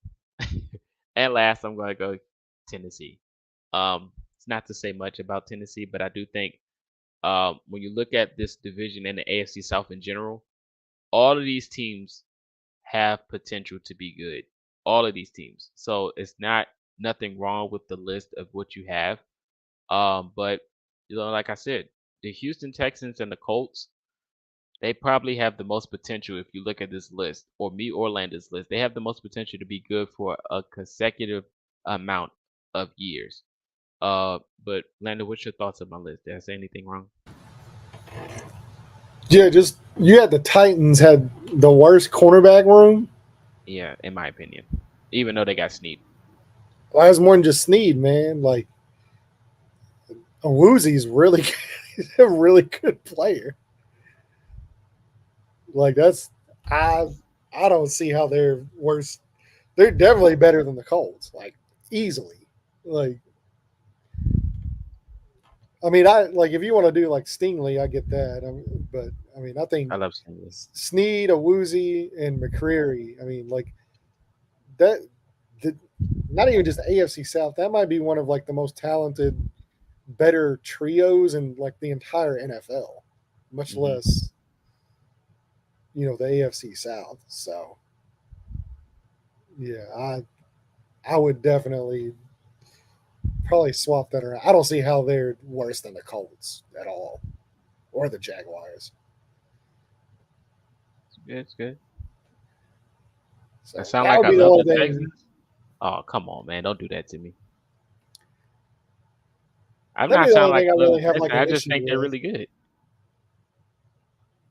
Speaker 1: and last, I'm gonna go Tennessee. It's not to say much about Tennessee, but I do think when you look at this division and the AFC South in general, all of these teams have potential to be good. All of these teams. So it's not nothing wrong with the list of what you have. But like I said, the Houston Texans and the Colts, they probably have the most potential if you look at this list, or me or Landon's list. They have the most potential to be good for a consecutive amount of years. But Landon, what's your thoughts on my list? Did I say anything wrong?
Speaker 2: Yeah, just you had the Titans had the worst cornerback room.
Speaker 1: Yeah, in my opinion. Even though they got Snead.
Speaker 2: Well, that's more than just Snead, man. Like Awuzi's really he's a really good player. Like that's I I don't see how they're worse. They're definitely better than the Colts, like easily. Like I mean, I like if you want to do like Stingley, I get that. But I mean, I think
Speaker 1: I love Snead.
Speaker 2: Snead, Awuzie, and McCreary. I mean, like that. The, not even just AFC South. That might be one of like the most talented, better trios in like the entire NFL. Much
Speaker 1: Hmm.
Speaker 2: less, the AFC South. So yeah, I would definitely probably swap that around. I don't see how they're worse than the Colts at all or the Jaguars.
Speaker 1: It's good. It's good. I
Speaker 2: So
Speaker 1: sound
Speaker 2: that
Speaker 1: like
Speaker 2: would
Speaker 1: I
Speaker 2: be the
Speaker 1: love
Speaker 2: only
Speaker 1: the
Speaker 2: thing.
Speaker 1: Texans. Oh, come on, man. Don't do that to me. I'm
Speaker 2: That'd
Speaker 1: not
Speaker 2: be the
Speaker 1: sounding
Speaker 2: only
Speaker 1: like
Speaker 2: thing I
Speaker 1: I love
Speaker 2: really
Speaker 1: the
Speaker 2: have
Speaker 1: Texans.
Speaker 2: like
Speaker 1: I
Speaker 2: an
Speaker 1: just
Speaker 2: issue
Speaker 1: think they're
Speaker 2: with.
Speaker 1: really good.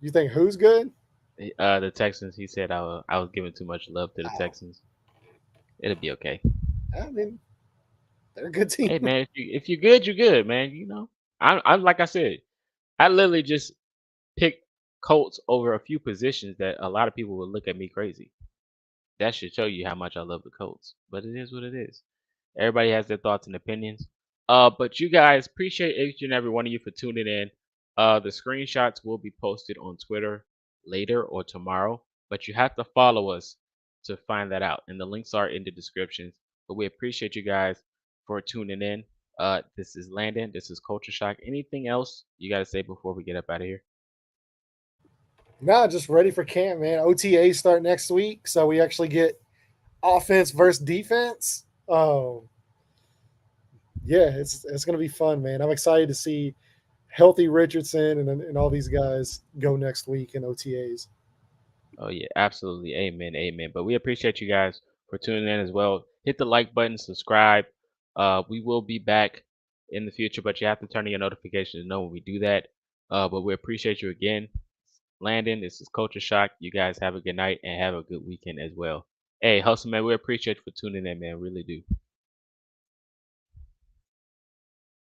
Speaker 2: You think who's good?
Speaker 1: The Texans, he said I was giving too much love to the
Speaker 2: Oh,
Speaker 1: Texans. It'll be okay.
Speaker 2: I mean, they're a good team.
Speaker 1: Hey, man, if you're good, you're good, man. I'm like I said, I literally just picked Colts over a few positions that a lot of people would look at me crazy. That should show you how much I love the Colts. But it is what it is. Everybody has their thoughts and opinions. But you guys appreciate each and every one of you for tuning in. The screenshots will be posted on Twitter later or tomorrow, but you have to follow us to find that out. And the links are in the descriptions. But we appreciate you guys for tuning in. This is Landon. This is Culture Shock. Anything else you got to say before we get up out of here?
Speaker 2: No, just ready for camp, man. OTA start next week, so we actually get offense versus defense. Yeah, it's gonna be fun, man. I'm excited to see healthy Richardson and all these guys go next week in OTAs.
Speaker 1: Oh yeah, absolutely. Amen. Amen. But we appreciate you guys for tuning in as well. Hit the like button, subscribe. We will be back in the future, but you have to turn on your notifications to know when we do that. But we appreciate you again. Landon, this is Culture Shock. You guys have a good night and have a good weekend as well. Hey, Hustle Man, we appreciate you for tuning in, man. Really do.